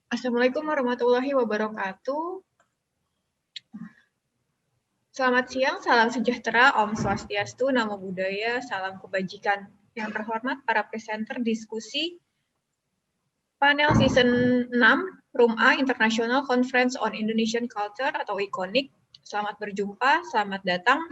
Assalamualaikum warahmatullahi wabarakatuh. Selamat siang, salam sejahtera, Om Swastiastu, Namo Buddhaya, salam kebajikan. Yang terhormat para presenter diskusi panel season 6 Room A International Conference on Indonesian Culture atau ICONIC. Selamat berjumpa, selamat datang.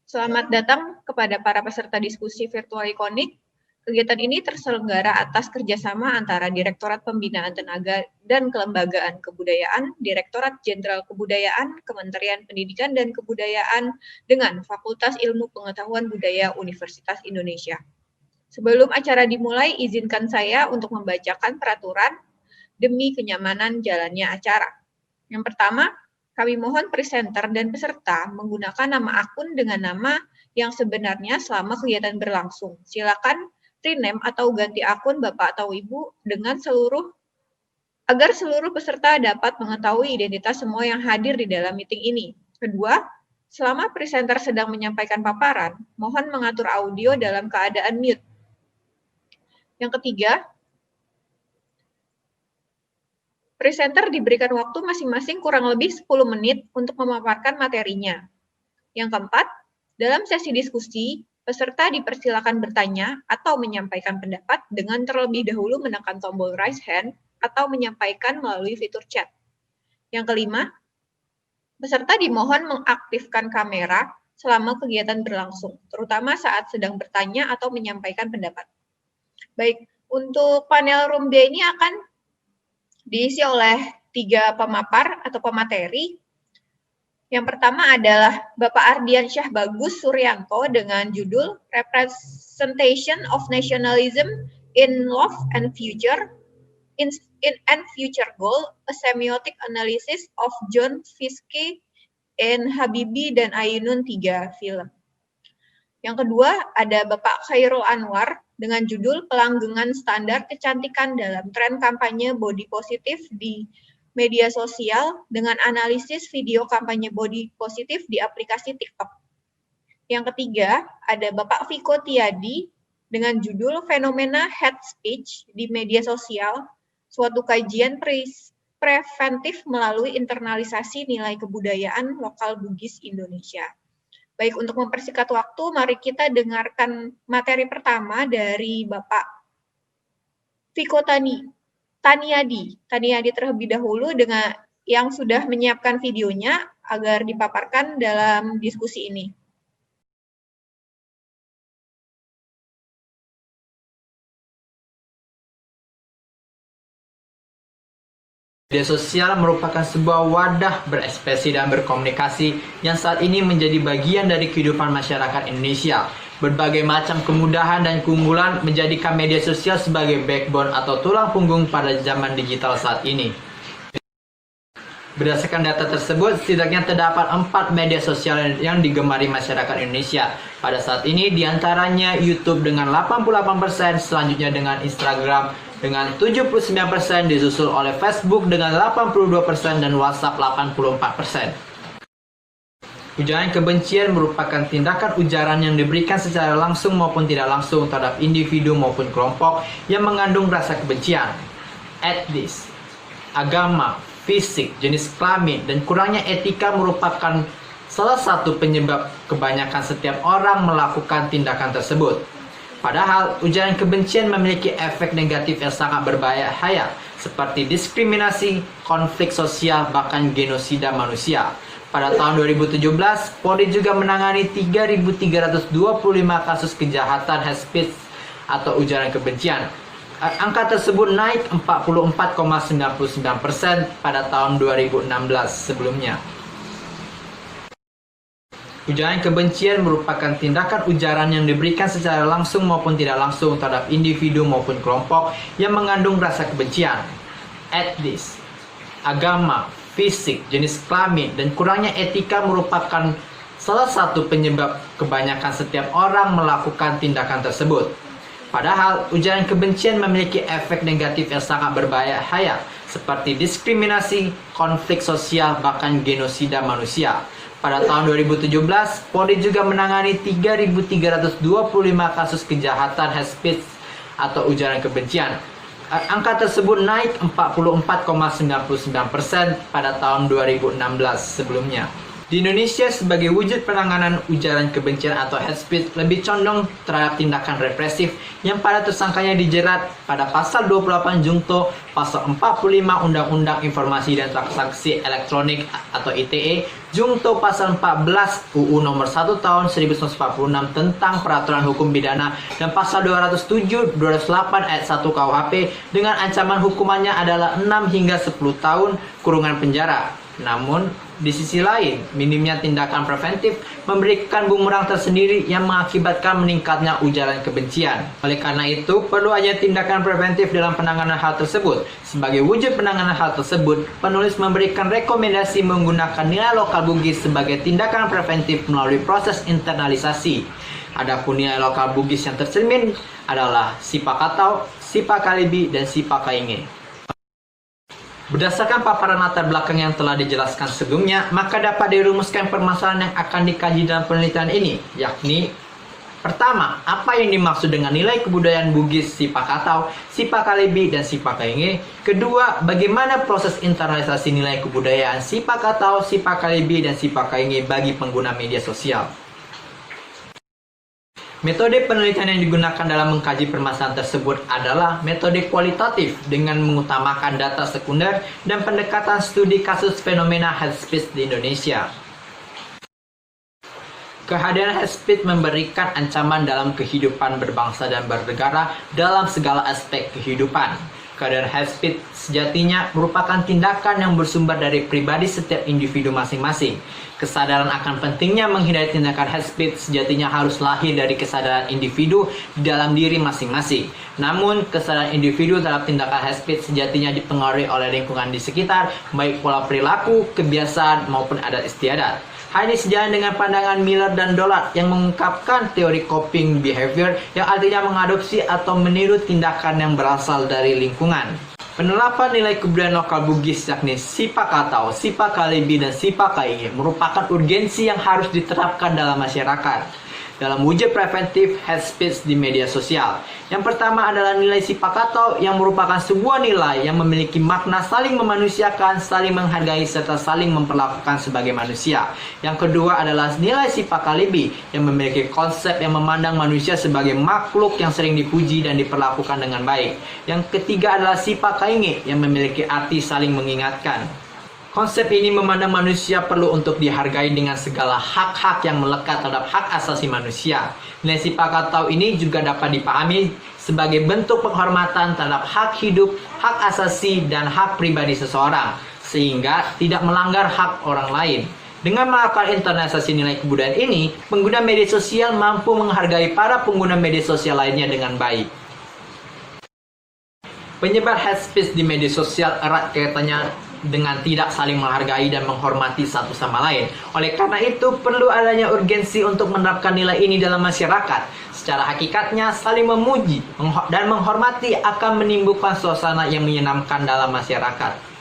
Selamat datang kepada para peserta diskusi virtual ICONIC. Kegiatan ini terselenggara atas kerjasama antara Direktorat Pembinaan Tenaga dan Kelembagaan Kebudayaan, Direktorat Jenderal Kebudayaan, Kementerian Pendidikan dan Kebudayaan, dengan Fakultas Ilmu Pengetahuan Budaya Universitas Indonesia. Sebelum acara dimulai, izinkan saya untuk membacakan peraturan demi kenyamanan jalannya acara. Yang pertama, kami mohon presenter dan peserta menggunakan nama akun dengan nama yang sebenarnya selama kegiatan berlangsung. Silakan rename atau ganti akun Bapak atau Ibu agar seluruh peserta dapat mengetahui identitas semua yang hadir di dalam meeting ini. Kedua, selama presenter sedang menyampaikan paparan, mohon mengatur audio dalam keadaan mute. Yang ketiga, presenter diberikan waktu masing-masing kurang lebih 10 menit untuk memaparkan materinya. Yang keempat, dalam sesi diskusi, peserta dipersilakan bertanya atau menyampaikan pendapat dengan terlebih dahulu menekan tombol raise hand atau menyampaikan melalui fitur chat. Yang kelima, peserta dimohon mengaktifkan kamera selama kegiatan berlangsung, terutama saat sedang bertanya atau menyampaikan pendapat. Baik, untuk panel Room B ini akan diisi oleh 3 pemapar atau pemateri. Yang pertama adalah Bapak Ardiansyah Bagus Suryanto dengan judul Representation of Nationalism in Love and Future and Future Goal, a Semiotic Analysis of John Fiske and Habibie dan Ainun 3 film. Yang kedua ada Bapak Khairul Anwar dengan judul Pelanggengan Standar Kecantikan dalam Tren Kampanye Body Positif di Media Sosial dengan analisis video kampanye body positif di aplikasi TikTok. Yang ketiga, ada Bapak Viko Tiadi dengan judul Fenomena Hate Speech di Media Sosial, suatu kajian preventif melalui internalisasi nilai kebudayaan lokal Bugis Indonesia. Baik, untuk mempersingkat waktu, mari kita dengarkan materi pertama dari Bapak Viko Taniadi terlebih dahulu dengan yang sudah menyiapkan videonya agar dipaparkan dalam diskusi ini. Media sosial merupakan sebuah wadah berekspresi dan berkomunikasi yang saat ini menjadi bagian dari kehidupan masyarakat Indonesia. Berbagai macam kemudahan dan keunggulan menjadikan media sosial sebagai backbone atau tulang punggung pada zaman digital saat ini. Berdasarkan data tersebut, setidaknya terdapat 4 media sosial yang digemari masyarakat Indonesia. Pada saat ini, diantaranya YouTube dengan 88%, selanjutnya dengan Instagram dengan 79%, disusul oleh Facebook dengan 82% dan WhatsApp 84%. Ujaran kebencian merupakan tindakan ujaran yang diberikan secara langsung maupun tidak langsung terhadap individu maupun kelompok yang mengandung rasa kebencian, etnis, agama, fisik, jenis kelamin, dan kurangnya etika merupakan salah satu penyebab kebanyakan setiap orang melakukan tindakan tersebut. Padahal, ujaran kebencian memiliki efek negatif yang sangat berbahaya, seperti diskriminasi, konflik sosial, bahkan genosida manusia. Pada tahun 2017, Polri juga menangani 3.325 kasus kejahatan hate speech atau ujaran kebencian. Angka tersebut naik 44,99% pada tahun 2016 sebelumnya. Ujaran kebencian merupakan tindakan ujaran yang diberikan secara langsung maupun tidak langsung terhadap individu maupun kelompok yang mengandung rasa kebencian, etnis, agama, fisik, jenis kelamin, dan kurangnya etika merupakan salah satu penyebab kebanyakan setiap orang melakukan tindakan tersebut. Padahal, ujaran kebencian memiliki efek negatif yang sangat berbahaya, seperti diskriminasi, konflik sosial, bahkan genosida manusia. Pada tahun 2017, Polri juga menangani 3.325 kasus kejahatan hate speech atau ujaran kebencian. Angka tersebut naik 44,99% pada tahun 2016 sebelumnya. Di Indonesia, sebagai wujud penanganan ujaran kebencian atau hate speech lebih condong terhadap tindakan represif yang pada tersangkanya dijerat pada pasal 28 Junto, pasal 45 Undang-Undang Informasi dan Transaksi Elektronik atau ITE, Junto pasal 14 UU nomor 1 tahun 1946 tentang peraturan hukum pidana, dan pasal 207 208 ayat 1 KUHP dengan ancaman hukumannya adalah 6 hingga 10 tahun kurungan penjara. Namun, di sisi lain, minimnya tindakan preventif memberikan bumerang tersendiri yang mengakibatkan meningkatnya ujaran kebencian. Oleh karena itu, perlu ada tindakan preventif dalam penanganan hal tersebut. Sebagai wujud penanganan hal tersebut, penulis memberikan rekomendasi menggunakan nilai lokal Bugis sebagai tindakan preventif melalui proses internalisasi. Adapun nilai lokal Bugis yang tercermin adalah Sipakatau, Sipakalibi, dan Sipakainge. Berdasarkan paparan latar belakang yang telah dijelaskan sebelumnya, maka dapat dirumuskan permasalahan yang akan dikaji dalam penelitian ini, yakni pertama, apa yang dimaksud dengan nilai kebudayaan Bugis Sipakatau, Sipakalibi, dan Sipakainge? Kedua, bagaimana proses internalisasi nilai kebudayaan Sipakatau, Sipakalibi, dan Sipakainge bagi pengguna media sosial? Metode penelitian yang digunakan dalam mengkaji permasalahan tersebut adalah metode kualitatif dengan mengutamakan data sekunder dan pendekatan studi kasus fenomena hate speech di Indonesia. Kehadiran hate speech memberikan ancaman dalam kehidupan berbangsa dan bernegara dalam segala aspek kehidupan. Kehadiran hate speech sejatinya merupakan tindakan yang bersumber dari pribadi setiap individu masing-masing. Kesadaran akan pentingnya menghindari tindakan hate speech sejatinya harus lahir dari kesadaran individu di dalam diri masing-masing. Namun, kesadaran individu terhadap tindakan hate speech sejatinya dipengaruhi oleh lingkungan di sekitar, baik pola perilaku, kebiasaan, maupun adat istiadat. Hal ini sejalan dengan pandangan Miller dan Dollard yang mengungkapkan teori coping behavior yang artinya mengadopsi atau meniru tindakan yang berasal dari lingkungan. Penerapan nilai kebudayaan lokal Bugis yakni Sipakatau, Sipakalibi, dan Sipakainge merupakan urgensi yang harus diterapkan dalam masyarakat dalam wujud preventif hate speech di media sosial. Yang pertama adalah nilai Sipakatau yang merupakan sebuah nilai yang memiliki makna saling memanusiakan, saling menghargai, serta saling memperlakukan sebagai manusia. Yang kedua adalah nilai Sipakalibi yang memiliki konsep yang memandang manusia sebagai makhluk yang sering dipuji dan diperlakukan dengan baik. Yang ketiga adalah Sipakainge yang memiliki arti saling mengingatkan. Konsep ini memandang manusia perlu untuk dihargai dengan segala hak-hak yang melekat terhadap hak asasi manusia. Nilai Sipakatau ini juga dapat dipahami sebagai bentuk penghormatan terhadap hak hidup, hak asasi, dan hak pribadi seseorang, sehingga tidak melanggar hak orang lain. Dengan melakukan internalisasi nilai kebudayaan ini, pengguna media sosial mampu menghargai para pengguna media sosial lainnya dengan baik. Penyebar hate speech di media sosial erat kaitannya dengan tidak saling menghargai dan menghormati satu sama lain. Oleh karena itu, perlu adanya urgensi untuk menerapkan nilai ini dalam masyarakat. Secara hakikatnya, saling memuji dan menghormati akan menimbulkan suasana yang menyenangkan dalam masyarakat.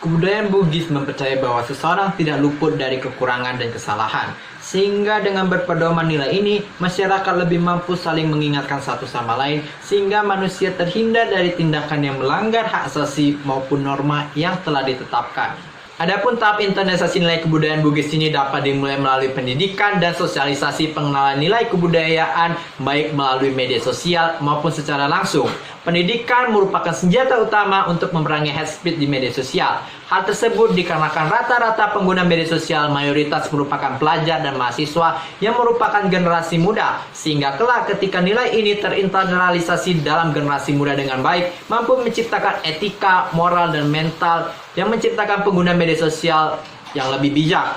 Kebudayaan Bugis mempercayai bahwa seseorang tidak luput dari kekurangan dan kesalahan. Sehingga dengan berpedoman nilai ini, masyarakat lebih mampu saling mengingatkan satu sama lain, sehingga manusia terhindar dari tindakan yang melanggar hak asasi maupun norma yang telah ditetapkan. Adapun tahap internalisasi nilai kebudayaan Bugis ini dapat dimulai melalui pendidikan dan sosialisasi pengenalan nilai kebudayaan, baik melalui media sosial maupun secara langsung. Pendidikan merupakan senjata utama untuk memerangi hate speech di media sosial. Hal tersebut dikarenakan rata-rata pengguna media sosial mayoritas merupakan pelajar dan mahasiswa yang merupakan generasi muda, sehingga kelak ketika nilai ini terinternalisasi dalam generasi muda dengan baik, mampu menciptakan etika, moral, dan mental yang menciptakan pengguna media sosial yang lebih bijak.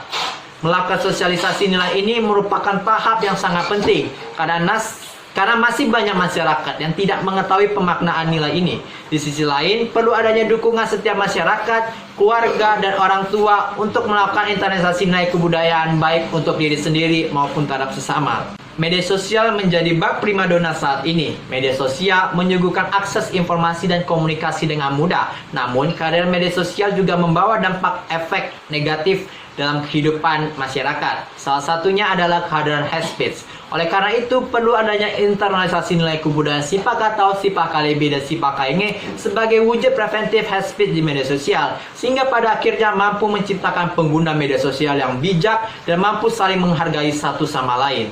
Melakukan sosialisasi nilai ini merupakan tahap yang sangat penting karena masih banyak masyarakat yang tidak mengetahui pemaknaan nilai ini. Di sisi lain, perlu adanya dukungan setiap masyarakat, keluarga, dan orang tua untuk melakukan internalisasi nilai kebudayaan baik untuk diri sendiri maupun terhadap sesama. Media sosial menjadi bab primadona saat ini. Media sosial menyuguhkan akses informasi dan komunikasi dengan mudah. Namun, kehadiran media sosial juga membawa dampak efek negatif dalam kehidupan masyarakat. Salah satunya adalah kehadiran hate speech. Oleh karena itu, perlu adanya internalisasi nilai kebudayaan Sipak atau Sipak Kalibi dan Sipak Kaenge sebagai wujud preventif hate speech di media sosial, sehingga pada akhirnya mampu menciptakan pengguna media sosial yang bijak dan mampu saling menghargai satu sama lain.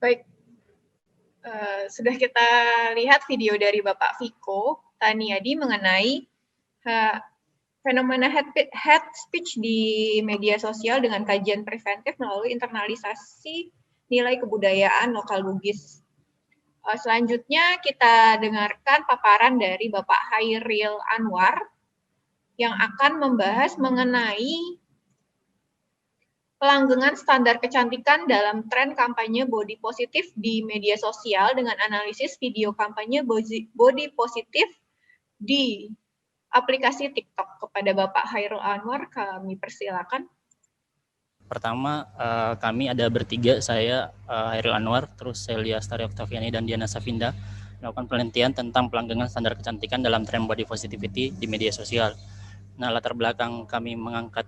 Baik, sudah kita lihat video dari Bapak Viko Taniadi mengenai fenomena hate speech di media sosial dengan kajian preventif melalui internalisasi nilai kebudayaan lokal Bugis. Selanjutnya kita dengarkan paparan dari Bapak Hairil Anwar yang akan membahas mengenai pelanggengan standar kecantikan dalam tren kampanye body positif di media sosial dengan analisis video kampanye body positif di aplikasi TikTok. Kepada Bapak Hairil Anwar, kami persilakan. Pertama, kami ada bertiga, saya Hairil Anwar, terus Celia Astari Oktaviani dan Diana Safinda, melakukan penelitian tentang pelanggengan standar kecantikan dalam tren body positivity di media sosial. Nah, latar belakang kami mengangkat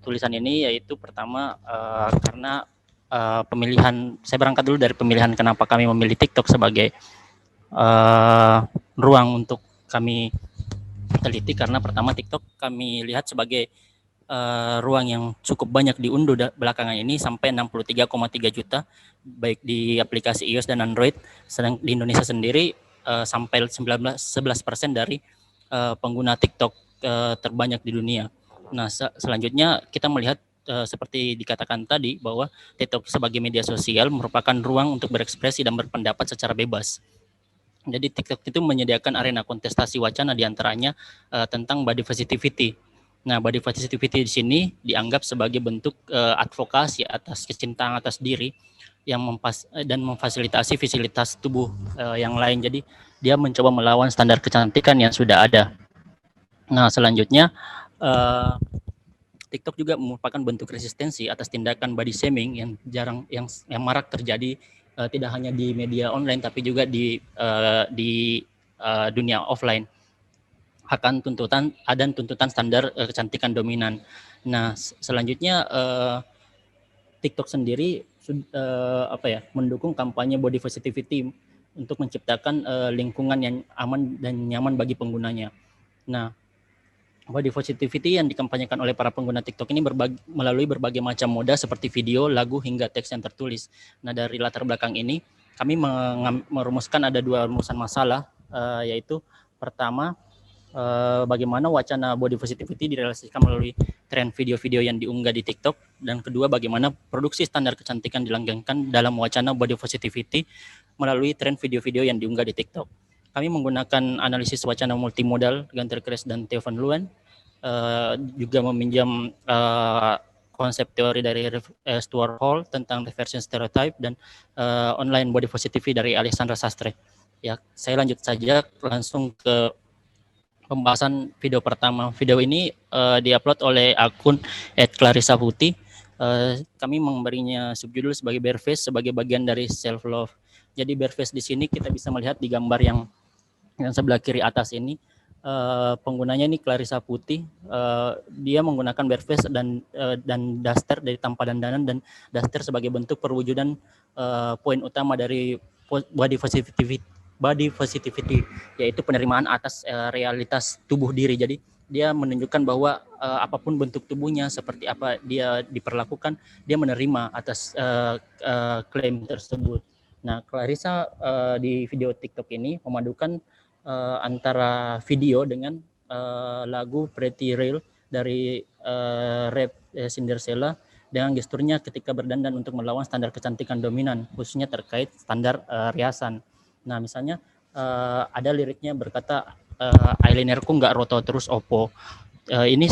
tulisan ini yaitu pertama karena pemilihan, saya berangkat dulu dari pemilihan kenapa kami memilih TikTok sebagai ruang untuk kami teliti, karena pertama TikTok kami lihat sebagai ruang yang cukup banyak diunduh belakangan ini, sampai 63,3 juta baik di aplikasi iOS dan Android. Sedang di Indonesia sendiri sampai 11% dari pengguna TikTok terbanyak di dunia. Nah, selanjutnya kita melihat seperti dikatakan tadi bahwa TikTok sebagai media sosial merupakan ruang untuk berekspresi dan berpendapat secara bebas. Jadi TikTok itu menyediakan arena kontestasi wacana, diantaranya tentang body positivity. Nah, body positivity di sini dianggap sebagai bentuk advokasi atas kecintaan atas diri yang dan memfasilitasi fasilitas tubuh yang lain. Jadi dia mencoba melawan standar kecantikan yang sudah ada. Nah, selanjutnya TikTok juga merupakan bentuk resistensi atas tindakan body shaming yang marak terjadi tidak hanya di media online tapi juga di dunia offline, akan tuntutan standar kecantikan dominan. Nah, selanjutnya TikTok sendiri mendukung kampanye body positivity untuk menciptakan lingkungan yang aman dan nyaman bagi penggunanya. Nah, body positivity yang dikampanyekan oleh para pengguna TikTok ini melalui berbagai macam moda seperti video, lagu, hingga teks yang tertulis. Nah, dari latar belakang ini, kami merumuskan ada 2 rumusan masalah, yaitu pertama, bagaimana wacana body positivity direlasikan melalui tren video-video yang diunggah di TikTok, dan kedua, bagaimana produksi standar kecantikan dilanggengkan dalam wacana body positivity melalui tren video-video yang diunggah di TikTok. Kami menggunakan analisis wacana multimodal, Gunter Kress dan Theo van Leeuwen, juga meminjam konsep teori dari Stuart Hall tentang reversion stereotype, dan online body positivity dari Alexandra Sastre. Ya, saya lanjut saja langsung ke pembahasan video pertama. Video ini diupload oleh akun @clarissa_putih. Kami memberinya subjudul sebagai Bareface sebagai bagian dari self love. Jadi Bareface di sini kita bisa melihat di gambar yang sebelah kiri atas ini, penggunanya ini Clarissa Putih. Dia menggunakan Bareface dan daster dari tanpa dandanan, dan daster sebagai bentuk perwujudan poin utama dari body positivity, yaitu penerimaan atas realitas tubuh diri. Jadi dia menunjukkan bahwa apapun bentuk tubuhnya, seperti apa dia diperlakukan, dia menerima atas klaim tersebut. Nah, Clarissa di video TikTok ini memadukan antara video dengan lagu Pretty Real dari rap Cinderella dengan gesturnya ketika berdandan untuk melawan standar kecantikan dominan, khususnya terkait standar riasan. Nah, misalnya ada liriknya berkata, eyelinerku nggak roto terus opo. Ini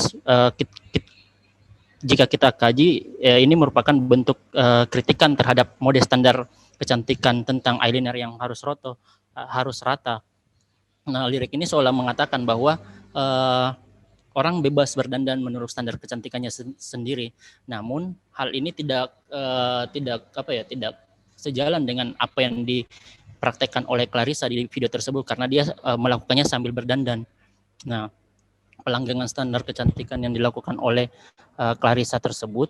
jika kita kaji, ini merupakan bentuk kritikan terhadap mode standar kecantikan tentang eyeliner yang harus roto, harus rata. Nah, lirik ini seolah mengatakan bahwa orang bebas berdandan menurut standar kecantikannya sendiri. Namun hal ini tidak sejalan dengan apa yang dipraktekkan oleh Clarissa di video tersebut, karena dia melakukannya sambil berdandan. Nah, pelanggengan standar kecantikan yang dilakukan oleh Clarissa tersebut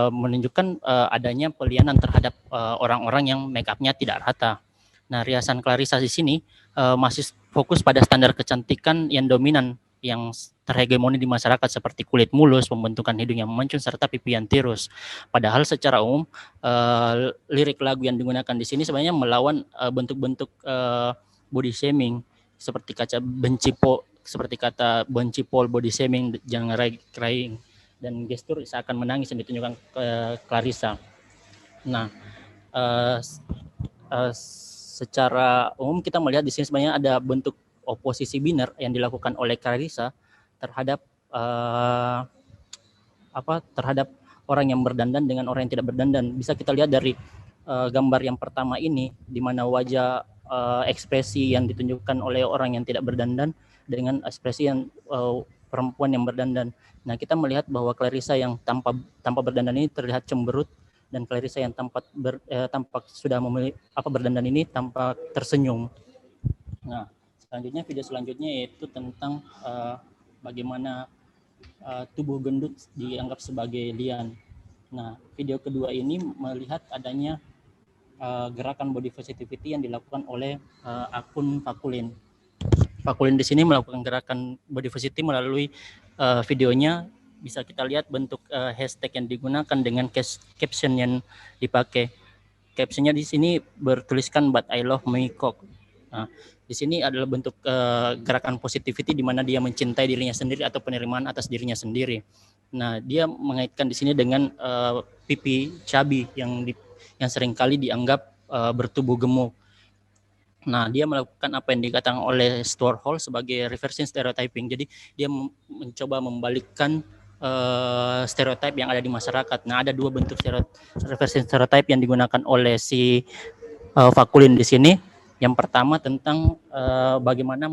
menunjukkan adanya pelianan terhadap orang-orang yang make up-nya tidak rata. Nah, riasan Clarissa di sini masih fokus pada standar kecantikan yang dominan yang terhegemoni di masyarakat seperti kulit mulus, pembentukan hidung yang mancung, serta pipi yang tirus. Padahal secara umum lirik lagu yang digunakan di sini sebenarnya melawan bentuk-bentuk body shaming seperti seperti kata benci pol, body shaming, jangan crying, dan gestur seakan menangis yang ditunjukkan ke Clarissa. Nah, secara umum kita melihat di sini sebenarnya ada bentuk oposisi biner yang dilakukan oleh Clarissa terhadap terhadap orang yang berdandan dengan orang yang tidak berdandan. Bisa kita lihat dari gambar yang pertama ini, di mana wajah ekspresi yang ditunjukkan oleh orang yang tidak berdandan dengan ekspresi yang perempuan yang berdandan. Nah, kita melihat bahwa Clarissa yang tanpa berdandan ini terlihat cemberut, dan Clarissa yang tampak sudah memilih berdandan ini tampak tersenyum. Nah, video selanjutnya yaitu tentang bagaimana tubuh gendut dianggap sebagai lian. Nah, video kedua ini melihat adanya gerakan body positivity yang dilakukan oleh akun Fakulin. Fakulin di sini melakukan gerakan body positivity melalui videonya. Bisa kita lihat bentuk hashtag yang digunakan dengan caption yang dipakai. Captionnya di sini bertuliskan "But I love my cock". Nah, di sini adalah bentuk gerakan positivity di mana dia mencintai dirinya sendiri atau penerimaan atas dirinya sendiri. Nah, dia mengaitkan di sini dengan pipi cabi yang seringkali dianggap bertubuh gemuk. Nah, dia melakukan apa yang dikatakan oleh Stuart Hall sebagai reversing stereotyping. Jadi dia mencoba membalikkan stereotip yang ada di masyarakat. Nah, ada dua bentuk reversing stereotype yang digunakan oleh si Fakulin di sini. Yang pertama tentang bagaimana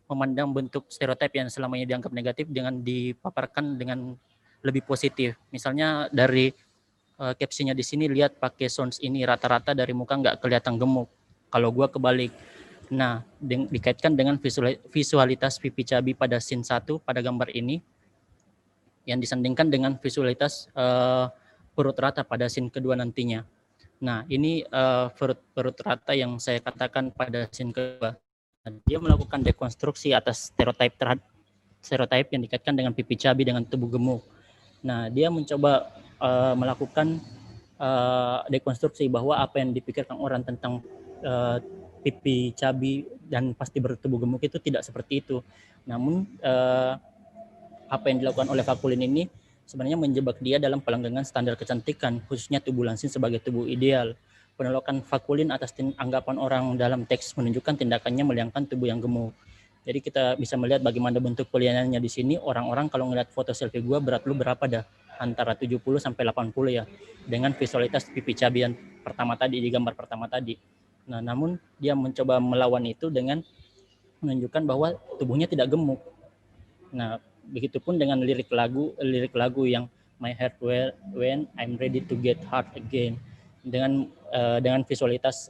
memandang bentuk stereotip yang selama ini dianggap negatif dengan dipaparkan dengan lebih positif. Misalnya dari captionnya di sini, lihat pakai sounds ini rata-rata dari muka nggak kelihatan gemuk. Kalau gua kebalik. Nah, dikaitkan dengan visualitas pipi cabi pada scene 1 pada gambar ini yang disandingkan dengan visualitas perut rata pada scene kedua nantinya. Nah, ini perut rata yang saya katakan pada scene kedua. Dia melakukan dekonstruksi atas stereotip yang dikaitkan dengan pipi cabi dengan tubuh gemuk. Nah, dia mencoba melakukan dekonstruksi bahwa apa yang dipikirkan orang tentang pipi cabi dan pasti bertubuh gemuk itu tidak seperti itu. Namun apa yang dilakukan oleh Fakulin ini sebenarnya menjebak dia dalam pelanggaran standar kecantikan, khususnya tubuh langsing sebagai tubuh ideal. Penolakan Fakulin atas anggapan orang dalam teks menunjukkan tindakannya meliangkan tubuh yang gemuk. Jadi kita bisa melihat bagaimana bentuk pelianannya di sini. Orang-orang kalau ngeliat foto selfie gue, berat lu berapa dah? Antara 70 sampai 80 ya. Dengan visualitas pipi cabi yang pertama tadi, di gambar pertama tadi. Nah, namun dia mencoba melawan itu dengan menunjukkan bahwa tubuhnya tidak gemuk. Nah, begitupun dengan lirik lagu yang My Heart When I'm Ready to Get Hard Again, dengan visualitas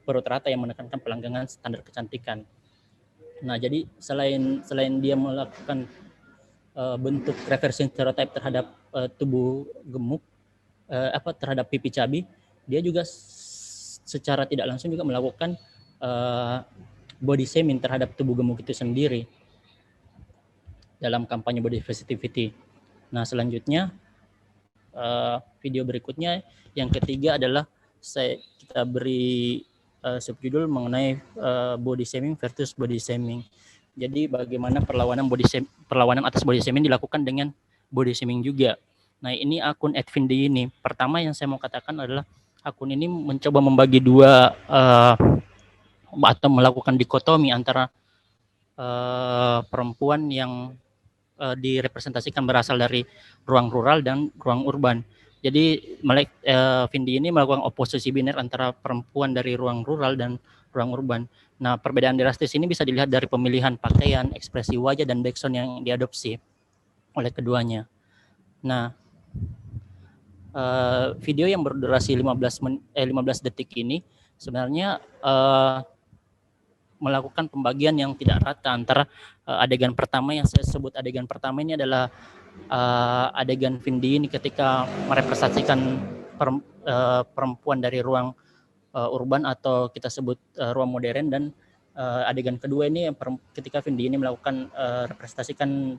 perut rata yang menekankan pelanggangan standar kecantikan. Nah, jadi selain dia melakukan bentuk reversing stereotype terhadap tubuh gemuk, terhadap pipi cabi, dia juga secara tidak langsung juga melakukan body shaming terhadap tubuh gemuk itu sendiri dalam kampanye body positivity. Nah, selanjutnya video berikutnya yang ketiga adalah kita beri subjudul mengenai body shaming versus body shaming. Jadi bagaimana perlawanan atas body shaming dilakukan dengan body shaming juga. Nah, ini akun @vindi ini. Pertama yang saya mau katakan adalah akun ini mencoba membagi dua atau melakukan dikotomi antara perempuan yang direpresentasikan berasal dari ruang rural dan ruang urban. Jadi Vindi ini melakukan oposisi biner antara perempuan dari ruang rural dan ruang urban. Nah, perbedaan drastis ini bisa dilihat dari pemilihan pakaian, ekspresi wajah, dan background yang diadopsi oleh keduanya. Nah, video yang berdurasi 15 detik ini sebenarnya melakukan pembagian yang tidak rata antara adegan pertama. Yang saya sebut adegan pertama ini adalah adegan Vindi ini ketika merepresentasikan perempuan dari ruang urban atau kita sebut ruang modern, dan adegan kedua ini ketika Vindi ini melakukan representasikan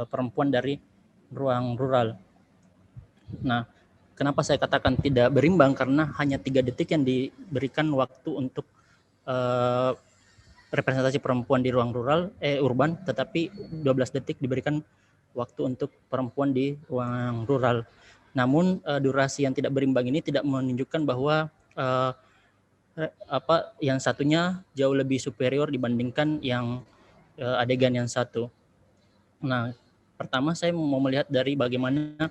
perempuan dari ruang rural. Nah, kenapa saya katakan tidak berimbang? Karena hanya 3 detik yang diberikan waktu untuk representasi perempuan di ruang urban, tetapi 12 detik diberikan waktu untuk perempuan di ruang rural. Namun durasi yang tidak berimbang ini tidak menunjukkan bahwa yang satunya jauh lebih superior dibandingkan yang adegan yang satu. Nah, pertama saya mau melihat dari bagaimana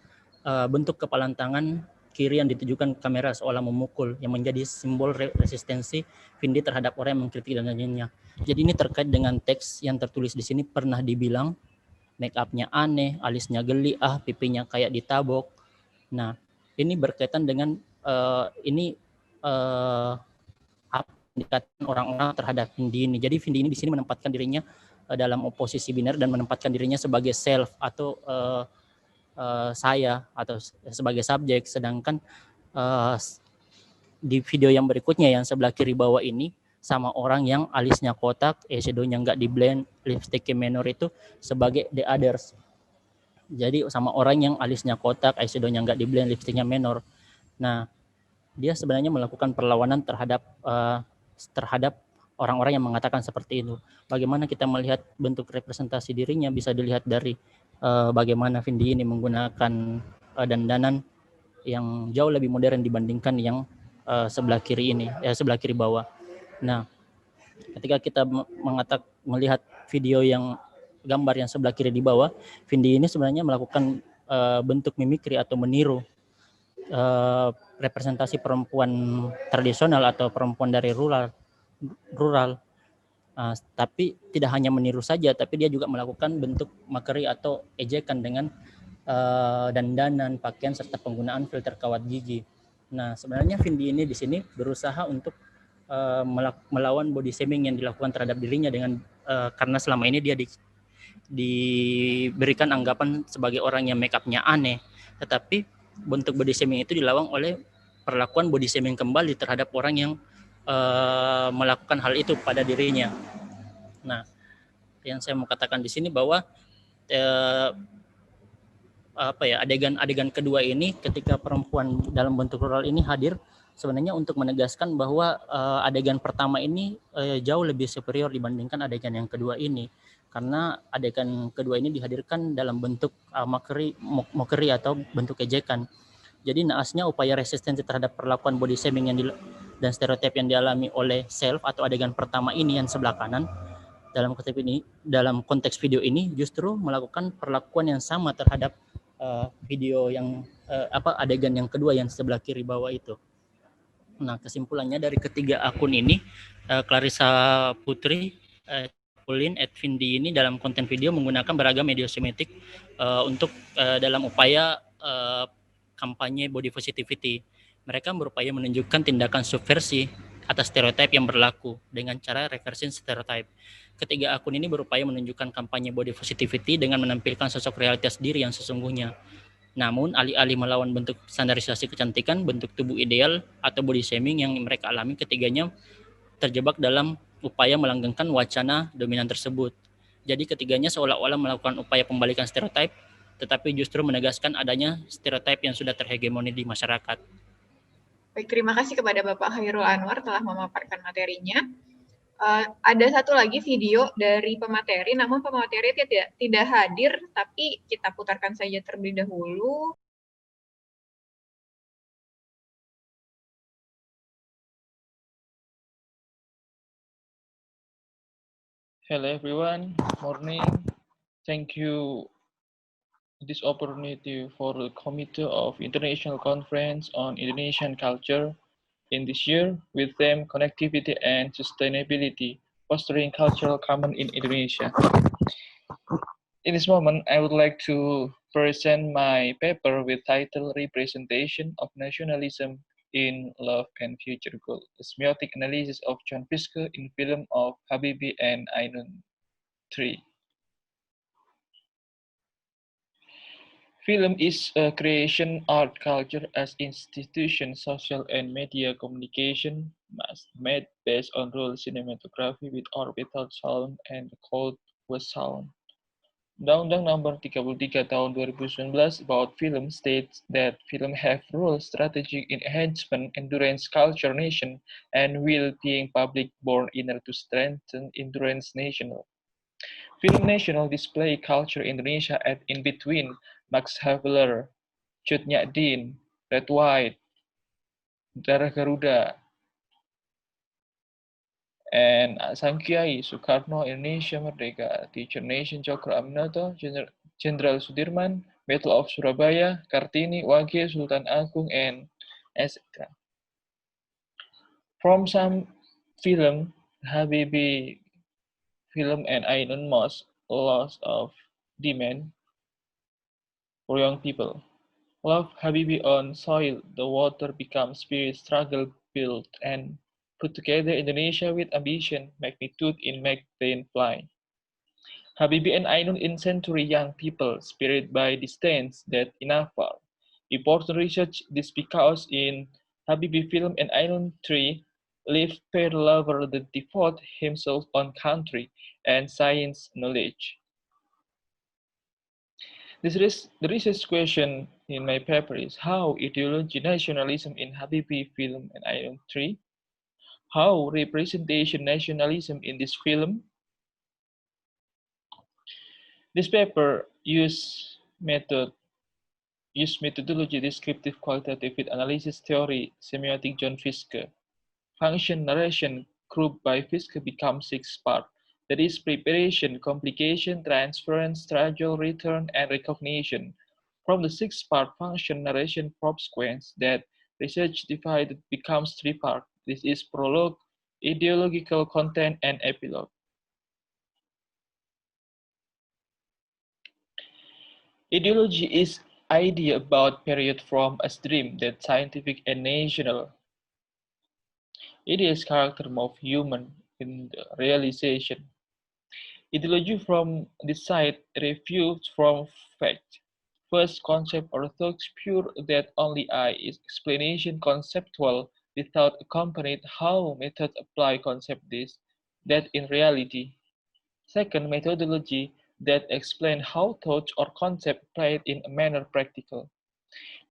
bentuk kepalan tangan kiri yang ditujukan kamera seolah memukul, yang menjadi simbol resistensi Vindi terhadap orang yang mengkritik dan lainnya. Jadi ini terkait dengan teks yang tertulis di sini. Pernah dibilang make up-nya aneh, alisnya geli, pipinya kayak ditabok. Nah, ini berkaitan dengan apa yang dikatakan orang-orang terhadap Vindi ini. Jadi Vindi ini di sini menempatkan dirinya dalam oposisi biner dan menempatkan dirinya sebagai self atau saya atau sebagai subjek, sedangkan di video yang berikutnya yang sebelah kiri bawah ini sama orang yang alisnya kotak, eyeshadow-nya nggak di blend, lipsticknya menor itu sebagai the others. Jadi sama orang yang alisnya kotak, eyeshadow-nya nggak di blend, lipsticknya menor. Nah, dia sebenarnya melakukan perlawanan terhadap orang-orang yang mengatakan seperti itu. Bagaimana kita melihat bentuk representasi dirinya bisa dilihat dari bagaimana Vindi ini menggunakan dandanan yang jauh lebih modern dibandingkan yang sebelah kiri ini, sebelah kiri bawah. Nah, ketika kita melihat video yang gambar yang sebelah kiri di bawah, Vindi ini sebenarnya melakukan bentuk mimikri atau meniru representasi perempuan tradisional atau perempuan dari rural. Tapi tidak hanya meniru saja, tapi dia juga melakukan bentuk makeri atau ejekan dengan dandanan, pakaian, serta penggunaan filter kawat gigi. Nah, sebenarnya Vindi ini di sini berusaha untuk melawan body shaming yang dilakukan terhadap dirinya dengan karena selama ini dia diberikan anggapan sebagai orang yang make up-nya aneh, tetapi bentuk body shaming itu dilawan oleh perlakuan body shaming kembali terhadap orang yang melakukan hal itu pada dirinya. Nah, yang saya mau katakan di sini bahwa adegan kedua ini ketika perempuan dalam bentuk rural ini hadir sebenarnya untuk menegaskan bahwa adegan pertama ini jauh lebih superior dibandingkan adegan yang kedua ini, karena adegan kedua ini dihadirkan dalam bentuk mockery atau bentuk ejekan. Jadi naasnya upaya resistensi terhadap perlakuan body shaming dan stereotip yang dialami oleh self atau adegan pertama ini yang sebelah kanan dalam konteks video ini justru melakukan perlakuan yang sama terhadap video yang adegan yang kedua yang sebelah kiri bawah itu. Nah, kesimpulannya dari ketiga akun ini, Clarissa Putri, Pauline, Vindi ini dalam konten video menggunakan beragam media semiotik untuk dalam upaya kampanye body positivity. Mereka berupaya menunjukkan tindakan subversi atas stereotip yang berlaku dengan cara reversing stereotip. Ketiga akun ini berupaya menunjukkan kampanye body positivity dengan menampilkan sosok realitas diri yang sesungguhnya. Namun, alih-alih melawan bentuk standarisasi kecantikan, bentuk tubuh ideal, atau body shaming yang mereka alami, ketiganya terjebak dalam upaya melanggengkan wacana dominan tersebut. Jadi ketiganya seolah-olah melakukan upaya pembalikan stereotip, tetapi justru menegaskan adanya stereotip yang sudah terhegemoni di masyarakat. Baik, terima kasih kepada Bapak Khairul Anwar telah memaparkan materinya. Ada satu lagi video dari pemateri, namun pemateri tidak hadir, tapi kita putarkan saja terlebih dahulu. Hello everyone, morning. Thank you this opportunity for the Committee of International Conference on Indonesian Culture in this year with theme Connectivity and Sustainability, Fostering Cultural Common in Indonesia. In this moment, I would like to present my paper with title Representation of Nationalism in Love and Future Goal, a semiotic analysis of John Fiske in film of Habibie and Ainun 3. Film is a creation art culture as institution, social and media communication made based on rule cinematography with or without sound and called with sound. Undang-Undang Nomor 33 Tahun 2019 about film states that film have rules, strategic enhancement, endurance, culture, nation, and well-being public born in order to strengthen endurance national. Film national display culture Indonesia at in between Max Havelaar, Cut Nyak Dien, Red White, Darah Garuda, and Sang Kiai Soekarno, Indonesia Merdeka, Teacher Nation Cokro Aminoto, Jenderal Sudirman, Battle of Surabaya, Kartini, Wage, Sultan Agung, and etc. From some film, Habibie film and Ainun Mos, Loss of Demand for young people. Love Habibi on soil, the water becomes spirit, struggle, build, and put together Indonesia with ambition, magnitude in McLean fly. Habibi and Ainun in century young people, spirit by distance that enough are. Important research this because in Habibi film and Ainun 3, live pair lover that devote himself on country and science knowledge. The research question in my paper is how ideology nationalism in Habibi film and Iron 3, how representation nationalism in this film. This paper use methodology descriptive qualitative with analysis theory semiotic John Fiske. Function narration grouped by Fiske becomes 6 parts. That is preparation, complication, transference, trial, return, and recognition. From the 6-part function narration prop sequence that research divided becomes 3 parts. This is prologue, ideological content, and epilogue. Ideology is idea about period from a stream that scientific and national. It is character of human in the realization. Ideology from the side refutes from fact. First concept or thoughts pure that only I is explanation conceptual without accompanied how methods apply concept this, that in reality. Second methodology that explain how thoughts or concept applied in a manner practical.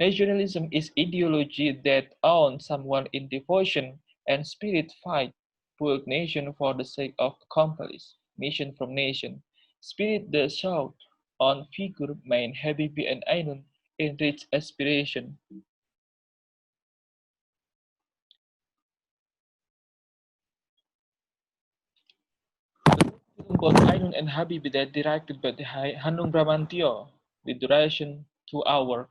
Nationalism is ideology that owns someone in devotion and spirit fight, work nation for the sake of accomplish, mission from nation. Spirit the shout on figure main Habibie and Ainun in rich aspiration. Both Ainun and Habibie that directed by Hanung Bramantio with duration 2 hours.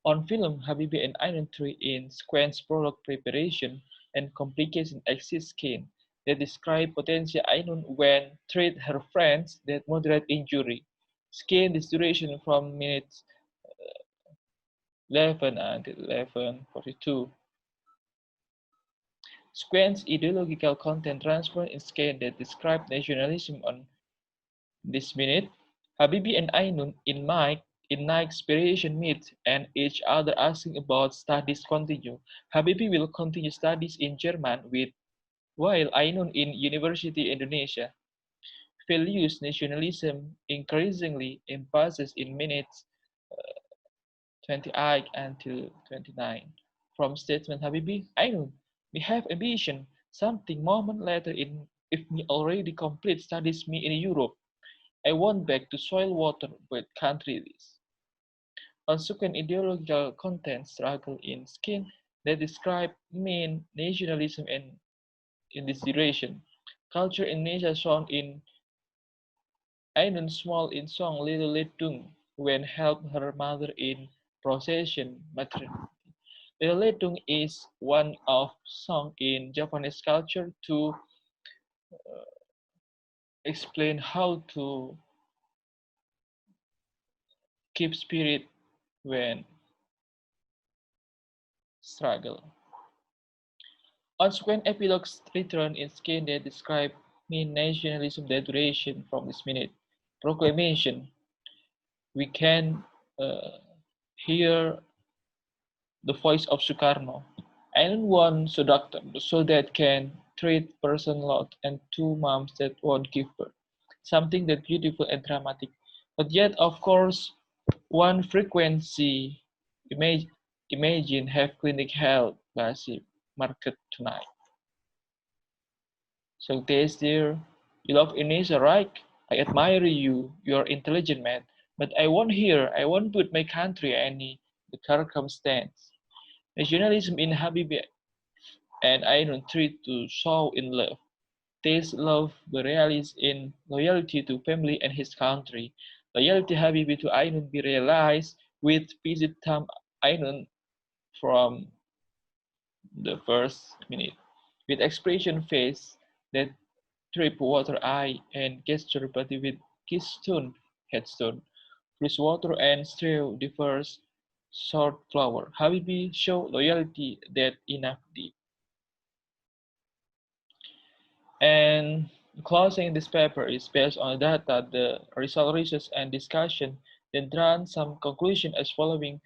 On film, Habibie and Ainun 3 in sequence prologue preparation and complication exit skin that describe potential Ainun when treat her friends that moderate injury. Skin this duration from minutes 11 until 11:42. Sequence ideological content transfer in skin that describe nationalism on this minute. Habibie and Ainun in night inspiration meet and each other asking about studies continue. Habibie will continue studies in German with while Ainun in University Indonesia. Values nationalism increasingly emphasis in minutes 28 until 29. From statement Habibie, Ainun, we have ambition. Something moment later in if me already complete studies me in Europe. I want back to soil water but can't read this. Consequent ideological content struggle in skin that describe main nationalism and in this duration. Culture in Indonesia shown in Ainun Small in song Little Letung when help her mother in procession maternity. Little Letung is one of song in Japanese culture to explain how to keep spirit when struggle. When epilogues return in skin that describe mean nationalism duration from this minute proclamation, we can hear the voice of Sukarno. And one so that can treat person lot and two moms that won't give birth. Something that beautiful and dramatic. But yet, of course, one frequency imagine have clinic held basic market tonight. So there's dear, you love Indonesia, right? I admire you. You're intelligent man. But I won't put my country any the circumstance. Nationalism in Habibie and I don't treat to show in love. Taste love the realist in loyalty to family and his country. Loyalty Habibi to Ainun be realized with visit Tam Ainun from the first minute. With expression face that trip water eye and gesture body with keystone headstone. Freeze water and strew the first short flower. Habibi show loyalty that enough deep. And closing this paper is based on data, the result research and discussion, then drawn some conclusion as following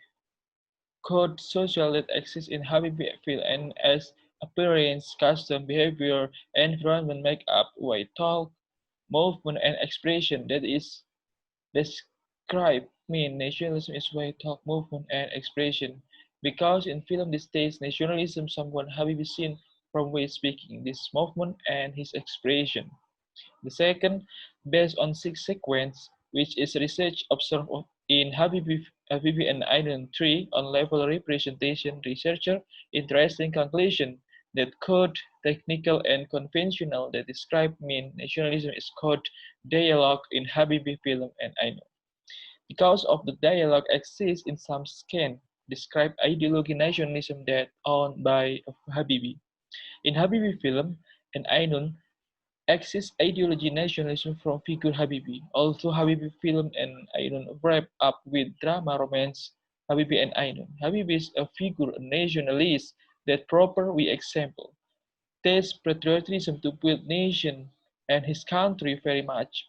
code social that exists in Habibi field and as appearance, custom, behavior, environment make up way talk, movement and expression that is describe mean nationalism is way talk, movement and expression. Because in film these days nationalism someone Habibi seen from way speaking this movement and his expression. The second, based on six sequence, which is research observed in Habibi and Island 3 on level representation researcher, interesting conclusion that code, technical and conventional that describe mean nationalism is called dialogue in Habibi film and Ainu. Because of the dialogue exists in some scan, describe ideology nationalism that owned by Habibi. In Habibi film and Ainun, exists ideology nationalism from figure Habibi. Although Habibi film and Ainun wrap up with drama romance, Habibi and Ainun. Habibi is a figure a nationalist that proper we example. Taste patriotism to build nation and his country very much.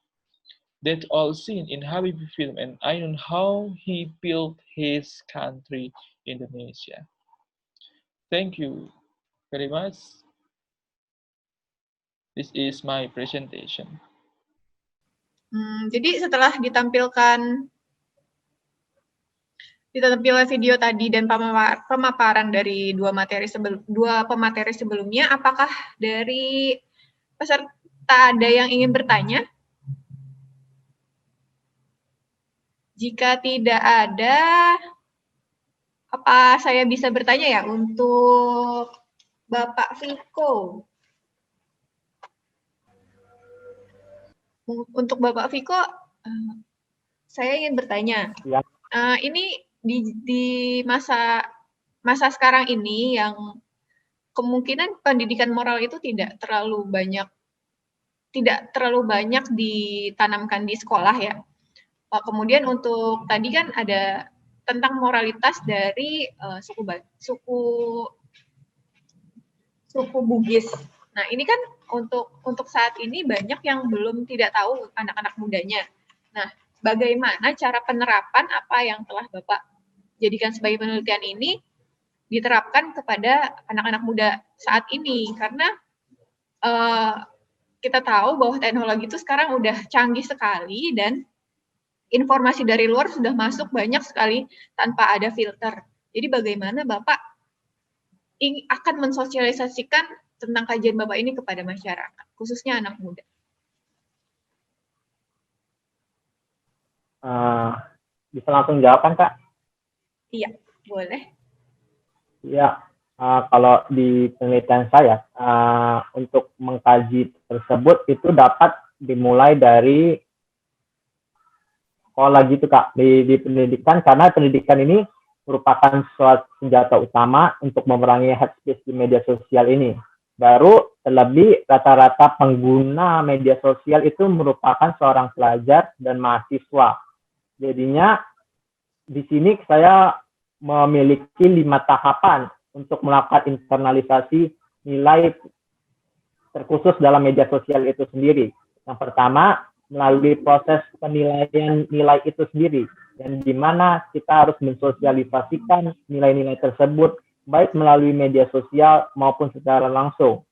That all seen in Habibi film and Ainun how he built his country Indonesia. Thank you very much. This is my presentation. Jadi setelah ditampilkan video tadi dan pemaparan dari dua pemateri sebelumnya, apakah dari peserta ada yang ingin bertanya? Jika tidak ada, apa saya bisa bertanya ya untuk Bapak Viko? Untuk Bapak Viko, saya ingin bertanya. Ya. Ini di masa sekarang ini yang kemungkinan pendidikan moral itu tidak terlalu banyak ditanamkan di sekolah ya. Kemudian untuk tadi kan ada tentang moralitas dari suku Bugis. Nah, ini kan untuk saat ini banyak yang belum tidak tahu anak-anak mudanya. Nah, bagaimana cara penerapan apa yang telah Bapak jadikan sebagai penelitian ini diterapkan kepada anak-anak muda saat ini? Karena kita tahu bahwa teknologi itu sekarang udah canggih sekali dan informasi dari luar sudah masuk banyak sekali tanpa ada filter. Jadi bagaimana Bapak akan mensosialisasikan tentang kajian Bapak ini kepada masyarakat, khususnya anak muda? Bisa langsung jawab kan, Kak? Iya, boleh. Ya, kalau di penelitian saya, untuk mengkaji tersebut itu dapat dimulai dari sekolah gitu, Kak, di pendidikan, karena pendidikan ini merupakan suatu senjata utama untuk memerangi hate speech di media sosial ini. Baru terlebih rata-rata pengguna media sosial itu merupakan seorang pelajar dan mahasiswa. Jadinya di sini saya memiliki 5 tahapan untuk melakukan internalisasi nilai terkhusus dalam media sosial itu sendiri. Yang pertama, melalui proses penilaian nilai itu sendiri, dan di mana kita harus mensosialisasikan nilai-nilai tersebut, baik melalui media sosial maupun secara langsung.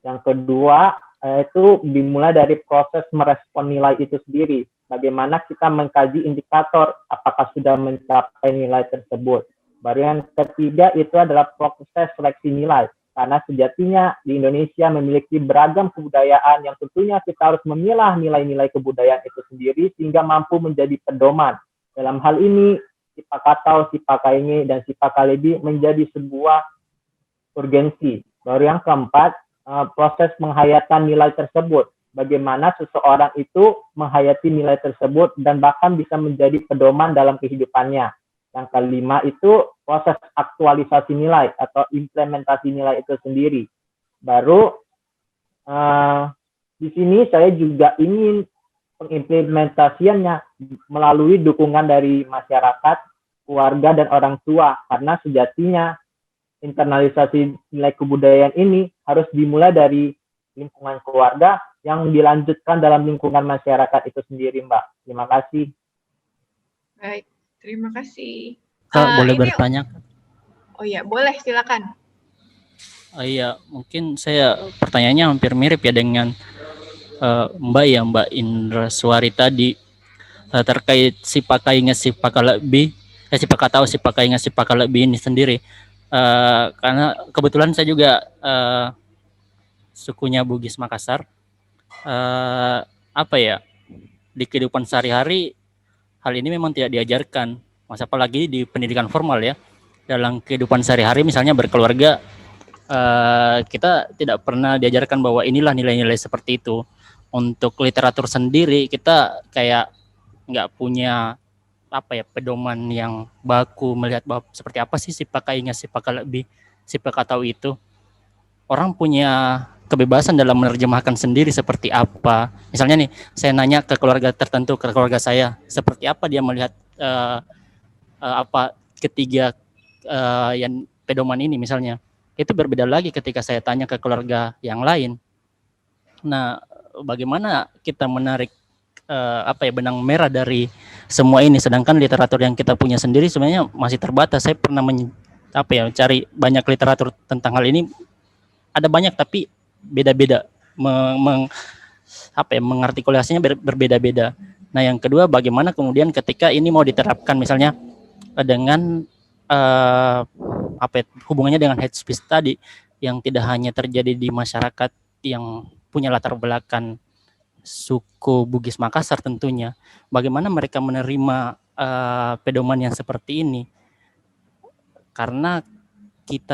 Yang kedua, itu dimulai dari proses merespon nilai itu sendiri. Bagaimana kita mengkaji indikator apakah sudah mencapai nilai tersebut. Baru yang ketiga itu adalah proses seleksi nilai. Karena sejatinya di Indonesia memiliki beragam kebudayaan yang tentunya kita harus memilah nilai-nilai kebudayaan itu sendiri sehingga mampu menjadi pedoman. Dalam hal ini, Sipa Katau, Sipa Kainge, dan Sipa Kalebi menjadi sebuah urgensi. Baru yang keempat, proses menghayatkan nilai tersebut. Bagaimana seseorang itu menghayati nilai tersebut dan bahkan bisa menjadi pedoman dalam kehidupannya. Yang kelima itu proses aktualisasi nilai atau implementasi nilai itu sendiri. Baru di sini saya juga ingin pengimplementasiannya melalui dukungan dari masyarakat, keluarga, dan orang tua. Karena sejatinya internalisasi nilai kebudayaan ini harus dimulai dari lingkungan keluarga yang dilanjutkan dalam lingkungan masyarakat itu sendiri, Mbak. Terima kasih. Baik, terima kasih. Kak, boleh ini- bertanya? Oh iya, boleh, silakan. Iya, mungkin saya pertanyaannya hampir mirip ya dengan Mbak Indra Suari tadi terkait Sipa Kainge, Sipa Kalebi, Sipa Katau, Sipa Kainge, Sipa Kalebi ini sendiri. Karena kebetulan saya juga sukunya Bugis Makassar. Apa ya, di kehidupan sehari-hari hal ini memang tidak diajarkan, mas apalagi di pendidikan formal ya. Dalam kehidupan sehari-hari misalnya berkeluarga, kita tidak pernah diajarkan bahwa inilah nilai-nilai seperti itu. Untuk literatur sendiri kita kayak nggak punya apa ya, pedoman yang baku melihat bahwa seperti apa sih Sipa Kainge, Sipa Kalebi, Sipa Katau itu. Orang punya kebebasan dalam menerjemahkan sendiri seperti apa. Misalnya nih, saya nanya ke keluarga tertentu, ke keluarga saya, seperti apa dia melihat apa ketiga yang pedoman ini misalnya. Itu berbeda lagi ketika saya tanya ke keluarga yang lain. Nah, bagaimana kita menarik apa ya, benang merah dari semua ini, sedangkan literatur yang kita punya sendiri sebenarnya masih terbatas. Saya pernah cari banyak literatur tentang hal ini, ada banyak tapi beda-beda, mengartikulasinya berbeda-beda. Nah, yang kedua, bagaimana kemudian ketika ini mau diterapkan misalnya dengan hubungannya dengan hate speech tadi, yang tidak hanya terjadi di masyarakat yang punya latar belakang suku Bugis Makassar tentunya. Bagaimana mereka menerima pedoman yang seperti ini? Karena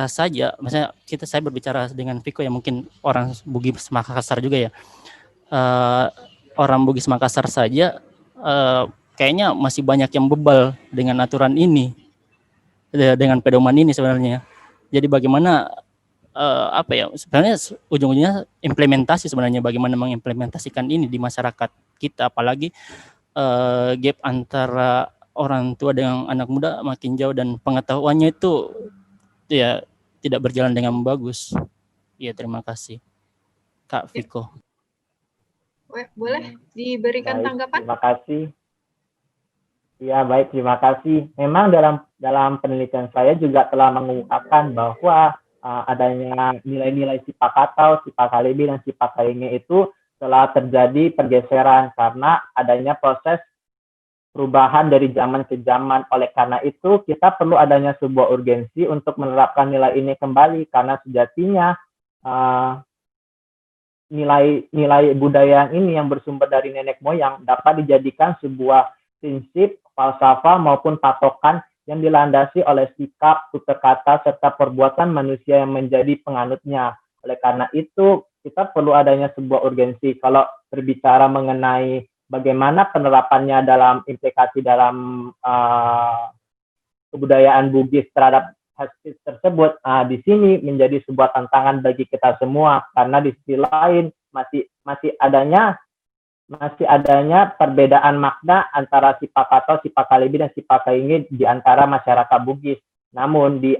saya berbicara dengan Viko yang mungkin orang Bugis Makassar juga ya. Orang Bugis Makassar saja kayaknya masih banyak yang bebal dengan aturan ini, dengan pedoman ini sebenarnya. Jadi bagaimana sebenarnya ujung-ujungnya implementasi, sebenarnya bagaimana mengimplementasikan ini di masyarakat kita, apalagi gap antara orang tua dengan anak muda makin jauh dan pengetahuannya itu ya tidak berjalan dengan bagus. Ya, terima kasih Kak Viko. Boleh diberikan Baik, tanggapan? terima kasih. Ya, baik, terima kasih. Memang dalam penelitian saya juga telah mengungkapkan bahwa adanya nilai-nilai Sipa Katau, Sipa Kalebi, dan Sipa Kainge itu telah terjadi pergeseran karena adanya proses perubahan dari zaman ke zaman. Oleh karena itu, kita perlu adanya sebuah urgensi untuk menerapkan nilai ini kembali, karena sejatinya nilai budaya ini yang bersumber dari nenek moyang dapat dijadikan sebuah prinsip, falsafah, maupun patokan yang dilandasi oleh sikap, tutur kata, serta perbuatan manusia yang menjadi penganutnya. Oleh karena itu, kita perlu adanya sebuah urgensi. Kalau berbicara mengenai bagaimana penerapannya dalam implikasi dalam kebudayaan Bugis terhadap hate tersebut, di sini menjadi sebuah tantangan bagi kita semua, karena di sisi lain masih adanya perbedaan makna antara Sipa Katau, Sipa Kalebi, dan Sipa Kainge di antara masyarakat Bugis. Namun di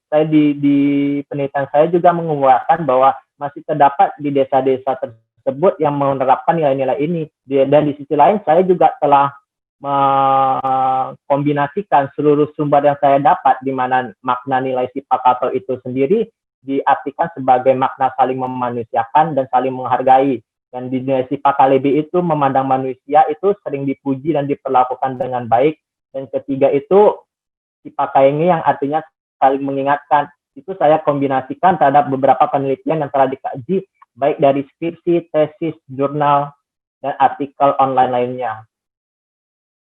penelitian saya juga mengemukakan bahwa masih terdapat di desa-desa tersebut yang menerapkan nilai-nilai ini. Dan di sisi lain saya juga telah mengkombinasikan seluruh sumber yang saya dapat, di mana makna nilai Sipakato itu sendiri diartikan sebagai makna saling memanusiakan dan saling menghargai. Dan di nilai Sipakalebi itu memandang manusia itu sering dipuji dan diperlakukan dengan baik. Dan ketiga itu Sipakaenge yang artinya saling mengingatkan. Itu saya kombinasikan terhadap beberapa penelitian yang telah dikaji, baik dari skripsi, tesis, jurnal, dan artikel online lainnya.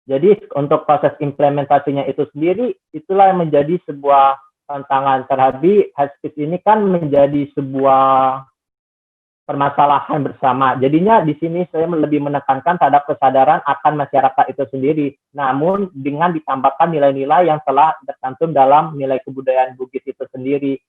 Jadi untuk proses implementasinya itu sendiri, itulah yang menjadi sebuah tantangan. Terlebih hate speech ini kan menjadi sebuah permasalahan bersama. Jadinya di sini saya lebih menekankan terhadap kesadaran akan masyarakat itu sendiri. Namun dengan ditambahkan nilai-nilai yang telah tercantum dalam nilai kebudayaan Bugis itu sendiri.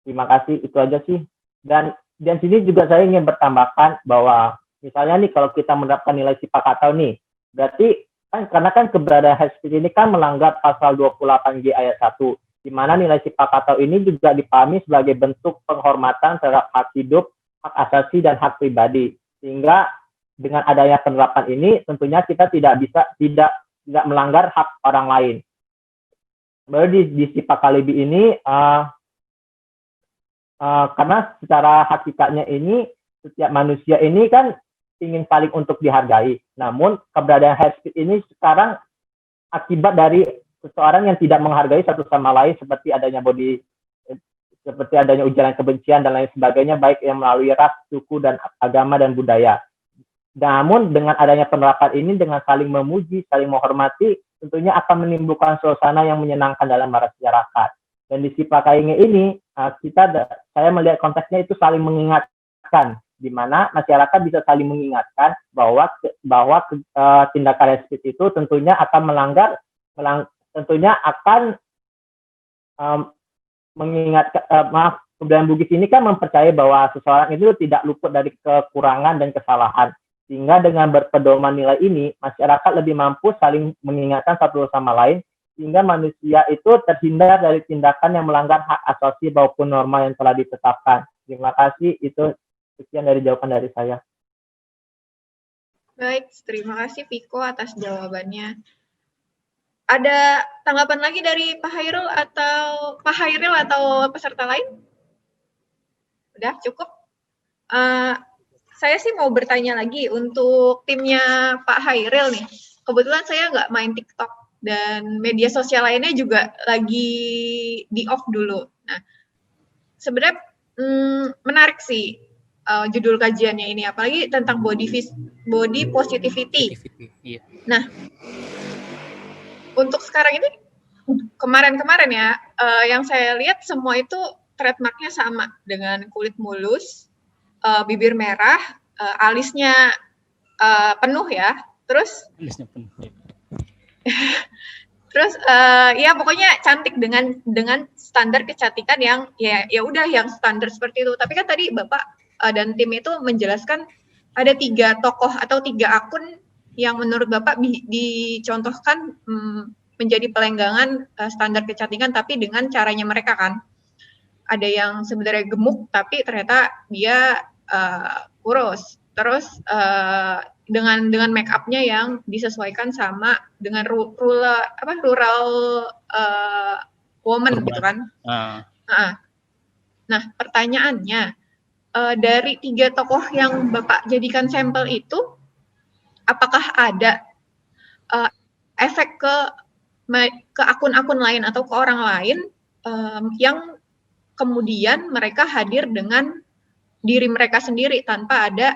Terima kasih, itu aja sih. Dan sini juga saya ingin bertambahkan bahwa misalnya nih kalau kita menerapkan nilai Sipakato nih, berarti kan karena kan keberadaan hate speech ini kan melanggar pasal 28G ayat 1, di mana nilai Sipakato ini juga dipahami sebagai bentuk penghormatan terhadap hak hidup, hak asasi, dan hak pribadi. Sehingga dengan adanya penerapan ini tentunya kita tidak melanggar hak orang lain. Baru di Sipakalebi ini karena secara hakikatnya ini setiap manusia ini kan ingin saling untuk dihargai. Namun keberadaan hate speech ini sekarang akibat dari seseorang yang tidak menghargai satu sama lain, seperti adanya ujaran kebencian dan lain sebagainya, baik yang melalui ras, suku, dan agama dan budaya. Namun dengan adanya penerapan ini, dengan saling memuji, saling menghormati, tentunya akan menimbulkan suasana yang menyenangkan dalam masyarakat. Dan di Sipakaenge ini, saya melihat konteksnya itu saling mengingatkan, di mana masyarakat bisa saling mengingatkan bahwa tindakan hate speech itu tentunya akan tentunya akan mengingatkan kebudayaan Bugis ini kan mempercayai bahwa seseorang itu tidak luput dari kekurangan dan kesalahan. Sehingga dengan berpedoman nilai ini, masyarakat lebih mampu saling mengingatkan satu sama lain, sehingga manusia itu terhindar dari tindakan yang melanggar hak asasi maupun norma yang telah ditetapkan. Terima kasih, itu sekian dari jawaban dari saya. Baik, terima kasih Viko atas jawabannya. Ada tanggapan lagi dari Pak Hairil atau peserta lain? Udah cukup? Saya sih mau bertanya lagi untuk timnya Pak Hairil nih. Kebetulan saya nggak main TikTok dan media sosial lainnya juga lagi di off dulu. Nah, sebenarnya menarik sih judul kajiannya ini, apalagi tentang body positivity. Iya. Nah, untuk sekarang ini, kemarin-kemarin ya, yang saya lihat semua itu trademarknya sama, dengan kulit mulus, bibir merah, alisnya penuh ya, terus Alisnya penuh. terus ya pokoknya cantik dengan standar kecantikan yang ya udah yang standar seperti itu. Tapi kan tadi Bapak dan tim itu menjelaskan ada 3 tokoh atau 3 akun yang menurut Bapak dicontohkan menjadi pelenggangan standar kecantikan, tapi dengan caranya mereka kan. Ada yang sebenarnya gemuk tapi ternyata dia kurus. Terus dengan make up-nya yang disesuaikan sama dengan rural woman gitu kan. Nah, pertanyaannya, dari 3 tokoh yang Bapak jadikan sampel itu, apakah ada efek ke akun-akun lain atau ke orang lain yang kemudian mereka hadir dengan diri mereka sendiri tanpa ada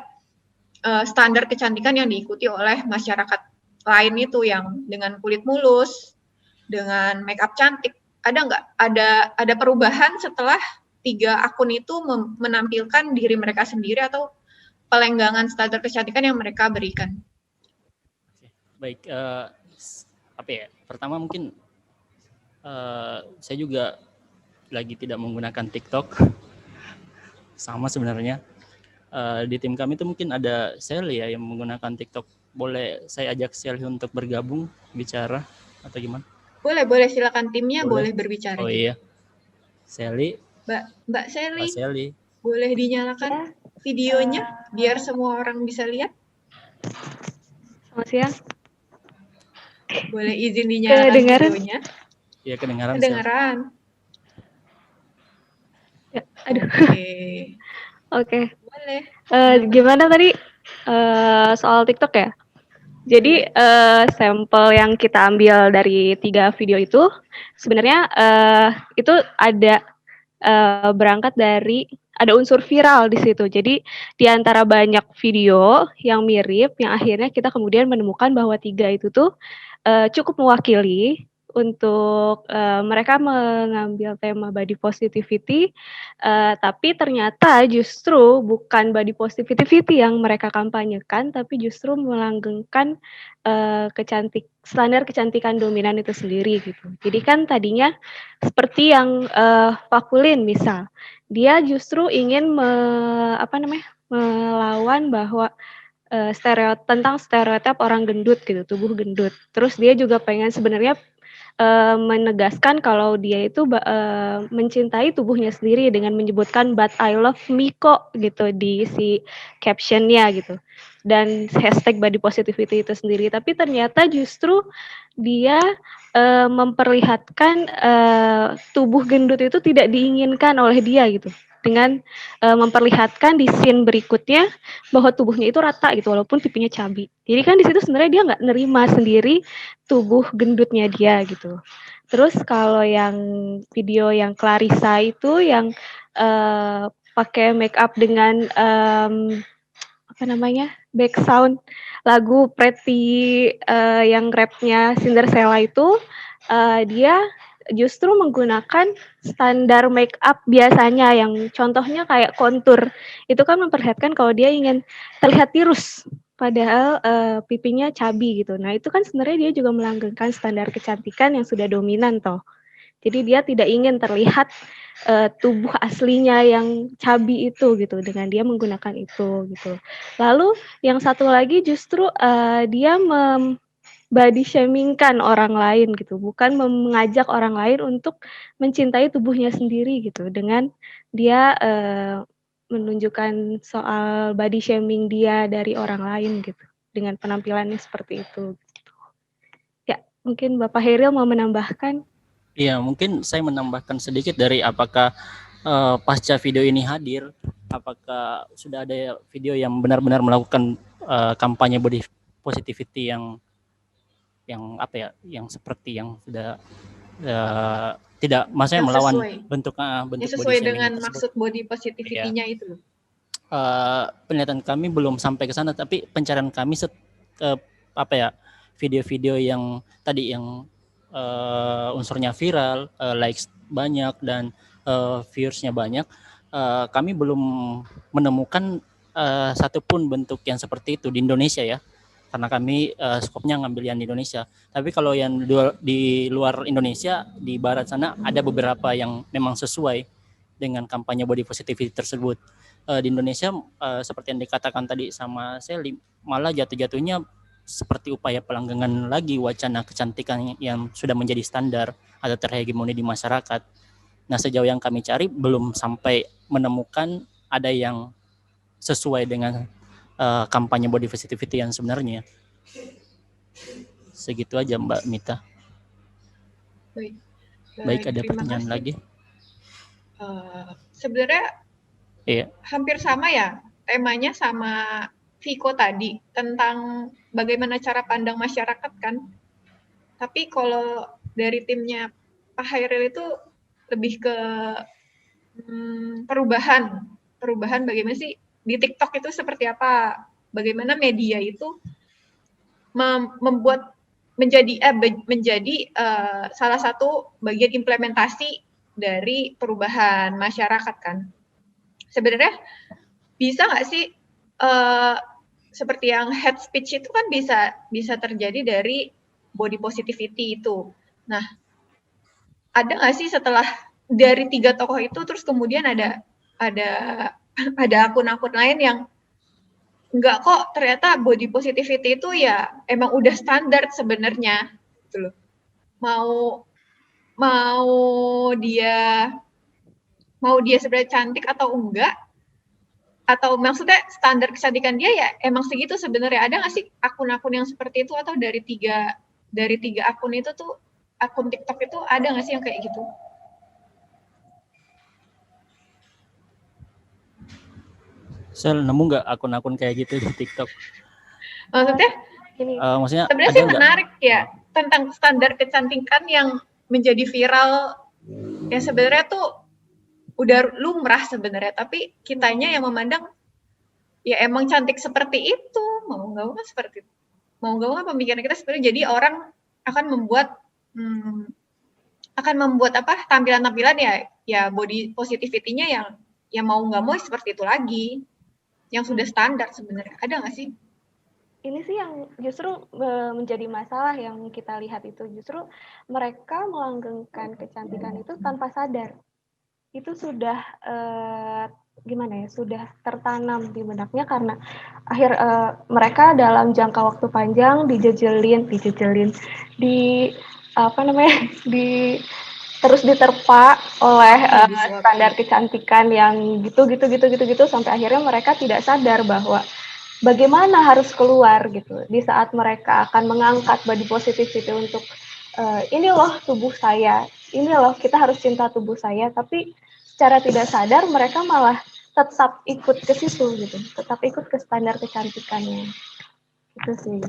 standar kecantikan yang diikuti oleh masyarakat lain itu, yang dengan kulit mulus, dengan make up cantik. Ada nggak? Ada perubahan setelah 3 akun itu menampilkan diri mereka sendiri atau pelenggangan standar kecantikan yang mereka berikan? Baik, pertama mungkin saya juga lagi tidak menggunakan TikTok. Sama sebenarnya. Di tim kami itu mungkin ada Sally ya yang menggunakan TikTok. Boleh saya ajak Sally untuk bergabung bicara atau gimana? Boleh silakan timnya Boleh. boleh berbicara. Oh iya. Sally, Mbak Sally, Mbak Sally. boleh dinyalakan videonya biar semua orang bisa lihat. Selamat siang. Boleh izin dinyalakan Kedengaran? videonya. Iya, kedengaran. Sally. Kedengaran. Ya, aduh. Oke. Oke. Boleh. Gimana tadi soal TikTok ya? Jadi sampel yang kita ambil dari 3 video itu sebenarnya itu ada berangkat dari ada unsur viral di situ. Jadi di antara banyak video yang mirip, yang akhirnya kita kemudian menemukan bahwa 3 itu tuh cukup mewakili untuk mereka mengambil tema body positivity, tapi ternyata justru bukan body positivity yang mereka kampanyekan, tapi justru melanggengkan standar kecantikan dominan itu sendiri gitu. Jadi kan tadinya seperti yang Pak Kulin misal, dia justru ingin melawan bahwa tentang stereotip orang gendut gitu, tubuh gendut. Terus dia juga pengen sebenarnya menegaskan kalau dia itu mencintai tubuhnya sendiri dengan menyebutkan "but I love me kok" gitu di si captionnya gitu. Dan hashtag body positivity itu sendiri. Tapi ternyata justru dia memperlihatkan tubuh gendut itu tidak diinginkan oleh dia gitu. Dengan memperlihatkan di scene berikutnya bahwa tubuhnya itu rata gitu walaupun pipinya cabi. Jadi kan di situ sebenarnya dia nggak nerima sendiri tubuh gendutnya dia gitu. Terus kalau yang video yang Clarissa itu yang pakai make up dengan back sound lagu Pretty yang rapnya Cinderella itu dia justru menggunakan standar make up biasanya yang contohnya kayak kontur. Itu kan memperlihatkan kalau dia ingin terlihat tirus padahal pipinya cabi gitu. Nah, itu kan sebenarnya dia juga melanggengkan standar kecantikan yang sudah dominan toh. Jadi dia tidak ingin terlihat tubuh aslinya yang cabi itu gitu dengan dia menggunakan itu gitu. Lalu yang satu lagi justru dia body shaming-kan orang lain gitu, bukan mengajak orang lain untuk mencintai tubuhnya sendiri gitu, dengan dia menunjukkan soal body shaming dia dari orang lain gitu, dengan penampilannya seperti itu gitu. Ya, mungkin Bapak Heril mau menambahkan? Iya, mungkin saya menambahkan sedikit dari apakah pasca video ini hadir, apakah sudah ada video yang benar-benar melakukan kampanye body positivity yang apa ya, yang seperti yang sudah tidak, maksudnya yang melawan sesuai. bentuk Yang body sesuai shaming dengan tersebut. maksud body positivity-nya itu. Penelitian kami belum sampai ke sana, tapi pencarian kami video-video yang tadi yang unsurnya viral, likes banyak dan viewersnya banyak, kami belum menemukan satupun bentuk yang seperti itu di Indonesia ya, karena kami skopnya ngambil yang di Indonesia. Tapi kalau yang di luar Indonesia, di barat sana ada beberapa yang memang sesuai dengan kampanye body positivity tersebut. Di Indonesia seperti yang dikatakan tadi sama Sally, malah jatuh-jatuhnya seperti upaya pelanggengan lagi wacana kecantikan yang sudah menjadi standar atau terhegemoni di masyarakat. Nah, sejauh yang kami cari belum sampai menemukan ada yang sesuai dengan kampanye body positivity yang sebenarnya. Segitu aja Mbak Mita. Baik, ada pertanyaan kasih lagi? Sebenarnya iya, hampir sama ya temanya sama Viko tadi tentang bagaimana cara pandang masyarakat kan. Tapi kalau dari timnya Pak Hairil itu lebih ke perubahan bagaimana sih di TikTok itu seperti apa, bagaimana media itu membuat menjadi salah satu bagian implementasi dari perubahan masyarakat kan. Sebenarnya bisa nggak sih seperti yang hate speech itu kan bisa terjadi dari body positivity itu. Nah, ada nggak sih setelah dari 3 tokoh itu terus kemudian ada akun-akun lain yang enggak kok, ternyata body positivity itu ya emang udah standar sebenarnya gitu loh. mau mau dia sebenarnya cantik atau enggak, atau maksudnya standar kecantikan dia ya emang segitu sebenarnya. Ada nggak sih akun-akun yang seperti itu, atau dari tiga akun itu tuh, akun TikTok itu ada nggak sih yang kayak gitu? Sel, nemu nggak akun-akun kayak gitu di TikTok? Maksudnya Maksudnya sebenarnya ada sih nggak? menarik ya tentang standar kecantikan yang menjadi viral, yang sebenarnya tuh udah lumrah sebenarnya, tapi kitanya yang memandang ya emang cantik seperti itu, mau nggak mau seperti itu. Mau nggak mau pemikiran kita sebenarnya, jadi orang akan membuat apa, tampilan-tampilan ya body positivity-nya yang mau nggak mau seperti itu lagi, yang sudah standar sebenarnya. Ada nggak sih? Ini sih yang justru menjadi masalah yang kita lihat, itu justru mereka melanggengkan kecantikan itu tanpa sadar. Itu sudah gimana ya, sudah tertanam di benaknya karena mereka dalam jangka waktu panjang dijejelin di apa namanya terus diterpa oleh standar kecantikan yang gitu sampai akhirnya mereka tidak sadar bahwa bagaimana harus keluar gitu di saat mereka akan mengangkat body positivity untuk ini loh tubuh saya, ini loh kita harus cinta tubuh saya, tapi secara tidak sadar mereka malah tetap ikut ke situ gitu, tetap ikut ke standar kecantikannya. Itu sih.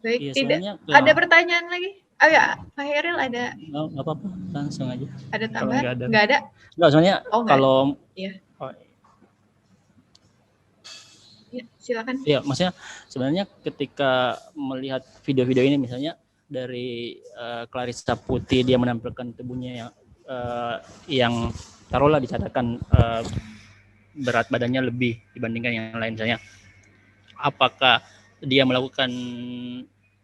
Baik, Iya, tidak soalnya ada pertanyaan lagi? Oh ya, Pak Heril ada nggak apa-apa, langsung aja. ada Kalau tambahan? nggak ada. Nggak, soalnya Oh, nggak kalau iya. oh, Ya, silakan. ya, maksudnya sebenarnya ketika melihat video-video ini, misalnya dari Clarissa Putih, dia menampilkan tubuhnya yang taruhlah dikatakan berat badannya lebih dibandingkan yang lain, misalnya apakah dia melakukan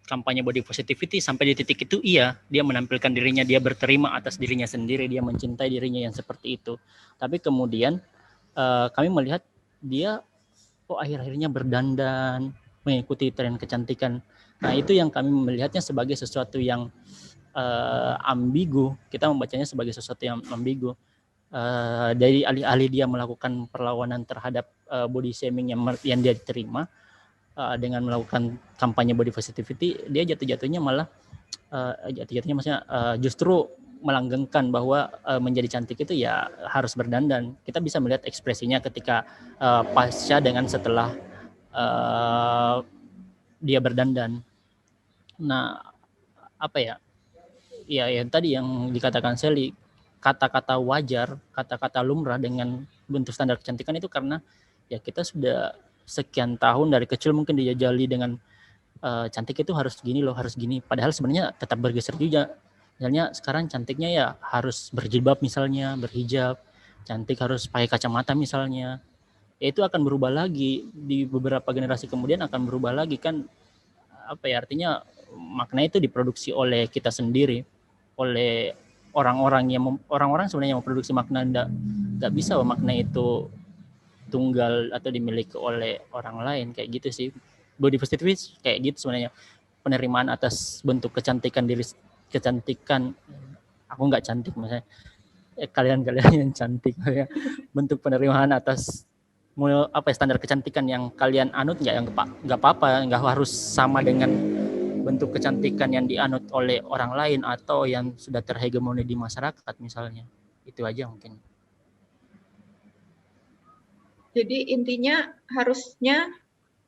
kampanye body positivity sampai di titik itu? Iya, dia menampilkan dirinya, dia berterima atas dirinya sendiri, dia mencintai dirinya yang seperti itu. Tapi kemudian kami melihat dia akhir-akhirnya berdandan, mengikuti tren kecantikan. Nah, itu yang kami melihatnya sebagai sesuatu yang ambigu. Kita membacanya sebagai sesuatu yang ambigu. Dari alih-alih dia melakukan perlawanan terhadap body shaming yang dia terima, dengan melakukan kampanye body positivity, dia jatuh-jatuhnya malah maksudnya justru melanggengkan bahwa menjadi cantik itu ya harus berdandan. Kita bisa melihat ekspresinya ketika pasca dengan setelah dia berdandan. Nah, apa ya? Ya yang tadi yang dikatakan Sally, kata-kata wajar, kata-kata lumrah dengan bentuk standar kecantikan itu karena ya kita sudah sekian tahun dari kecil mungkin dijajali dengan cantik itu harus gini loh, harus gini. Padahal sebenarnya tetap bergeser juga. Misalnya sekarang cantiknya ya harus berjilbab misalnya, berhijab. Cantik harus pakai kacamata misalnya. Ya itu akan berubah lagi di beberapa generasi kemudian, akan berubah lagi kan. Apa ya artinya, makna itu diproduksi oleh kita sendiri, oleh orang-orang sebenarnya yang memproduksi makna. Nggak bisa makna itu tunggal atau dimiliki oleh orang lain, kayak gitu sih. Body positivity kayak gitu sebenarnya, penerimaan atas bentuk kecantikan aku nggak cantik misalnya, kalian yang cantik ya. Bentuk penerimaan atas standar kecantikan yang kalian anut, nggak apa-apa, nggak harus sama dengan bentuk kecantikan yang dianut oleh orang lain atau yang sudah terhegemoni di masyarakat misalnya. Itu aja mungkin. Jadi intinya harusnya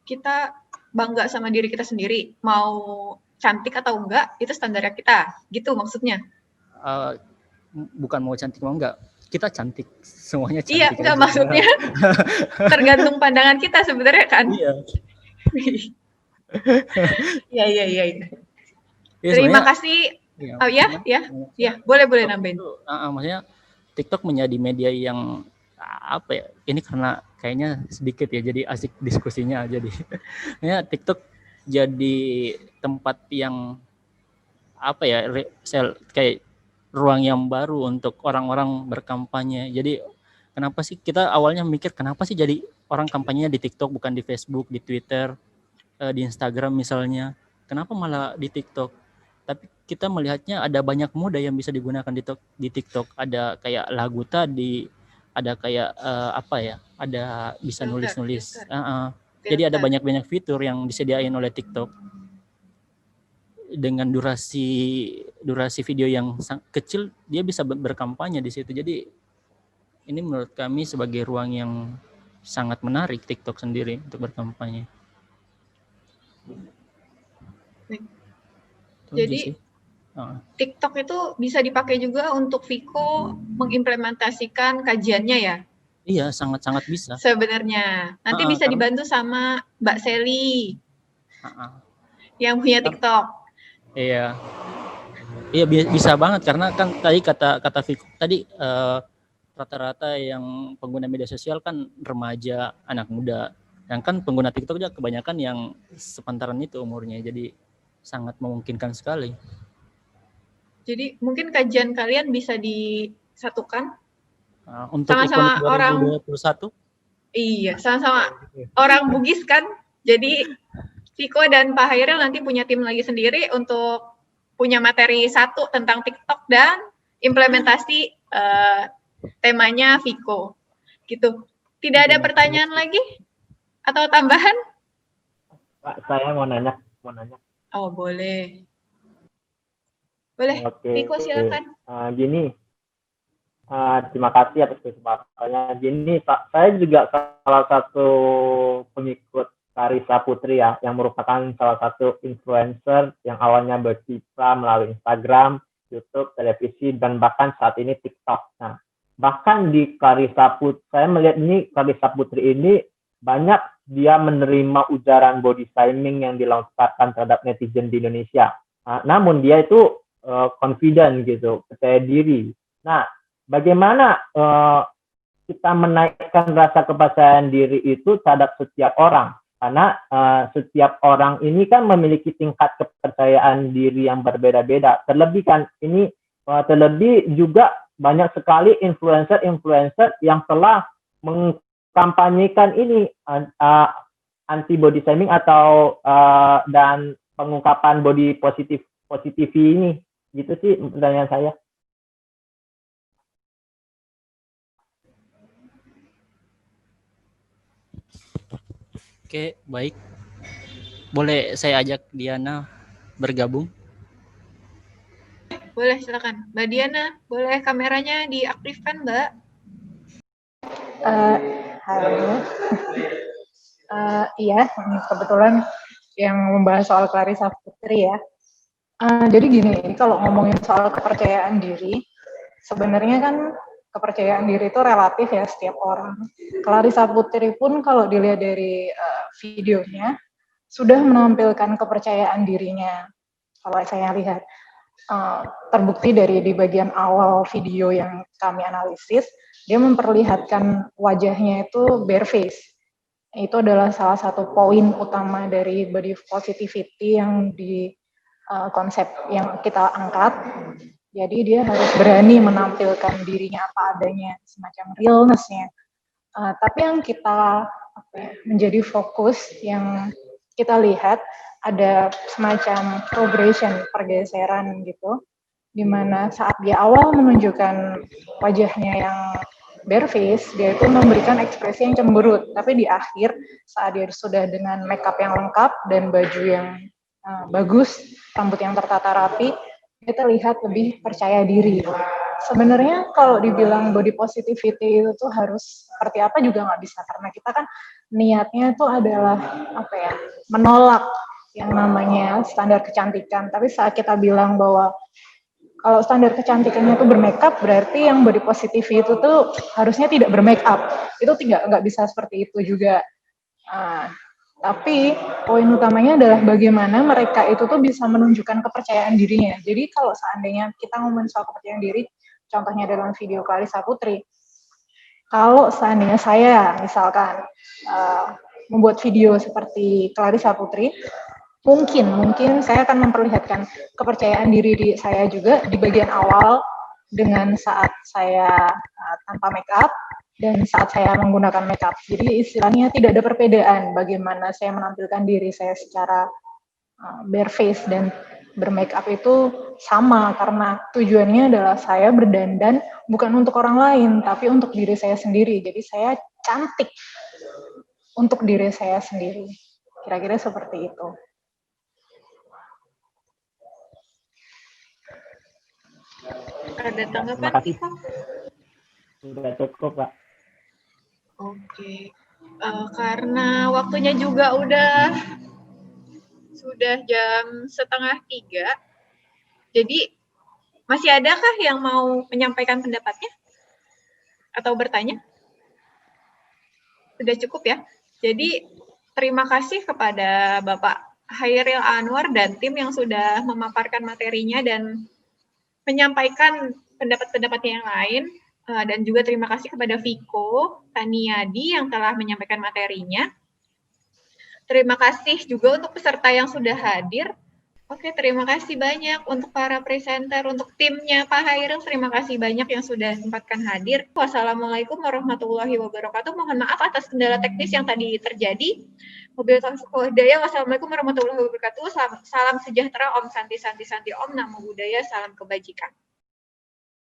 kita bangga sama diri kita sendiri, mau cantik atau enggak itu standarnya kita, gitu maksudnya. Bukan mau cantik mau enggak, kita cantik, semuanya cantik. Iya, enggak aja. Maksudnya tergantung pandangan kita sebenarnya kan. Iya. Iya. Terima kasih. Ya, boleh nambahin. Maksudnya TikTok menjadi media yang apa ya? Ini karena kayaknya sedikit ya, jadi asik diskusinya aja deh. Ya, TikTok jadi tempat yang apa ya? Kayak ruang yang baru untuk orang-orang berkampanye. Jadi kenapa sih kita awalnya mikir kenapa sih jadi orang kampanyenya di TikTok bukan di Facebook, di Twitter, di Instagram misalnya. kenapa malah di TikTok? Tapi kita melihatnya ada banyak moda yang bisa digunakan di TikTok. Ada kayak lagu tadi, ada kayak apa ya? Ada bisa nulis-nulis. Jadi ada banyak fitur yang disediain oleh TikTok dengan durasi video yang kecil, dia bisa berkampanye di situ. Jadi ini menurut kami sebagai ruang yang sangat menarik TikTok sendiri untuk berkampanye. Jadi TikTok itu bisa dipakai juga untuk Viko mengimplementasikan kajiannya ya? Iya, sangat-sangat bisa. Sebenarnya. Nanti bisa dibantu sama Mbak Sally yang punya TikTok. Iya. Iya, bisa banget karena kan tadi kata Viko tadi rata-rata yang pengguna media sosial kan remaja, anak muda. Dan kan pengguna TikTok juga kebanyakan yang sepantaran itu umurnya. Jadi sangat memungkinkan sekali. Jadi mungkin kajian kalian bisa disatukan untuk sama-sama orang 2021. Iya, sama-sama orang Bugis kan. Jadi Viko dan Pak Hairil nanti punya tim lagi sendiri untuk punya materi satu tentang TikTok dan implementasi temanya Viko. Gitu. Tidak ada pertanyaan lagi atau tambahan? Pak, saya mau nanya. Oh, boleh. Boleh, Oke. Viko silakan. Gini, terima kasih atas kesempatannya. Gini, Pak, saya juga salah satu pengikut Clarissa Putri ya, yang merupakan salah satu influencer yang awalnya berkiprah melalui Instagram, YouTube, televisi, dan bahkan saat ini TikTok. Nah, bahkan di Clarissa Putri, saya melihat ini Clarissa Putri ini banyak dia menerima ujaran body shaming yang dilontarkan terhadap netizen di Indonesia. Namun dia itu confident gitu, percaya diri. Nah, bagaimana kita menaikkan rasa kepercayaan diri itu terhadap setiap orang? Karena setiap orang ini kan memiliki tingkat kepercayaan diri yang berbeda-beda. Terlebih kan ini terlebih juga banyak sekali influencer yang telah mengkampanyekan ini anti body shaming atau dan pengungkapan body positif ini. Gitu sih pertanyaan saya. Oke, baik. Boleh saya ajak Diana bergabung? Boleh, silakan. Mbak Diana, boleh kameranya diaktifkan, Mbak? Halo. Iya, kebetulan yang membahas soal Clarissa Putri ya. Jadi gini, kalau ngomongin soal kepercayaan diri, sebenarnya kan kepercayaan diri itu relatif ya setiap orang. Clarissa Putri pun kalau dilihat dari videonya, sudah menampilkan kepercayaan dirinya. Kalau saya lihat, terbukti dari di bagian awal video yang kami analisis, dia memperlihatkan wajahnya itu bare face. Itu adalah salah satu poin utama dari body positivity yang di konsep yang kita angkat. Jadi dia harus berani menampilkan dirinya apa adanya, semacam realness-nya. Tapi yang kita menjadi fokus, yang kita lihat ada semacam progression, pergeseran gitu, di mana saat dia awal menunjukkan wajahnya yang bare face, dia itu memberikan ekspresi yang cemberut. Tapi di akhir, saat dia sudah dengan makeup yang lengkap dan baju yang bagus, rambut yang tertata rapi, kita lihat lebih percaya diri. Sebenarnya kalau dibilang body positivity itu tuh harus seperti apa juga nggak bisa, karena kita kan niatnya itu adalah menolak yang namanya standar kecantikan. Tapi saat kita bilang bahwa kalau standar kecantikannya itu bermakeup, berarti yang body positivity itu tuh harusnya tidak bermakeup. Itu nggak bisa seperti itu juga. Tapi poin utamanya adalah bagaimana mereka itu tuh bisa menunjukkan kepercayaan dirinya. Jadi kalau seandainya kita ngomongin soal kepercayaan diri, contohnya dalam video Clarissa Putri, kalau seandainya saya misalkan membuat video seperti Clarissa Putri, mungkin saya akan memperlihatkan kepercayaan diri saya juga di bagian awal dengan saat saya tanpa makeup dan saat saya menggunakan makeup. Jadi istilahnya tidak ada perbedaan bagaimana saya menampilkan diri saya secara bare face dan bermake up itu sama, karena tujuannya adalah saya berdandan bukan untuk orang lain, tapi untuk diri saya sendiri. Jadi saya cantik untuk diri saya sendiri. Kira-kira seperti itu. Ada tanggapan, Terima kasih. Tifo? Sudah cukup, Pak. Oke. Karena waktunya juga sudah jam 2:30, jadi masih adakah yang mau menyampaikan pendapatnya atau bertanya? Sudah cukup ya. Jadi terima kasih kepada Bapak Hairil Anwar dan tim yang sudah memaparkan materinya dan menyampaikan pendapat-pendapatnya yang lain. Dan juga terima kasih kepada Viko Taniadi yang telah menyampaikan materinya. Terima kasih juga untuk peserta yang sudah hadir. Oke, terima kasih banyak untuk para presenter, untuk timnya Pak Hairil, terima kasih banyak yang sudah sempatkan hadir. Wassalamualaikum warahmatullahi wabarakatuh. Mohon maaf atas kendala teknis yang tadi terjadi. Wabillahi taufiq. Wassalamualaikum warahmatullahi wabarakatuh. Salam sejahtera, Om Santi Santi Santi, Om Namo Buddhaya, salam kebajikan.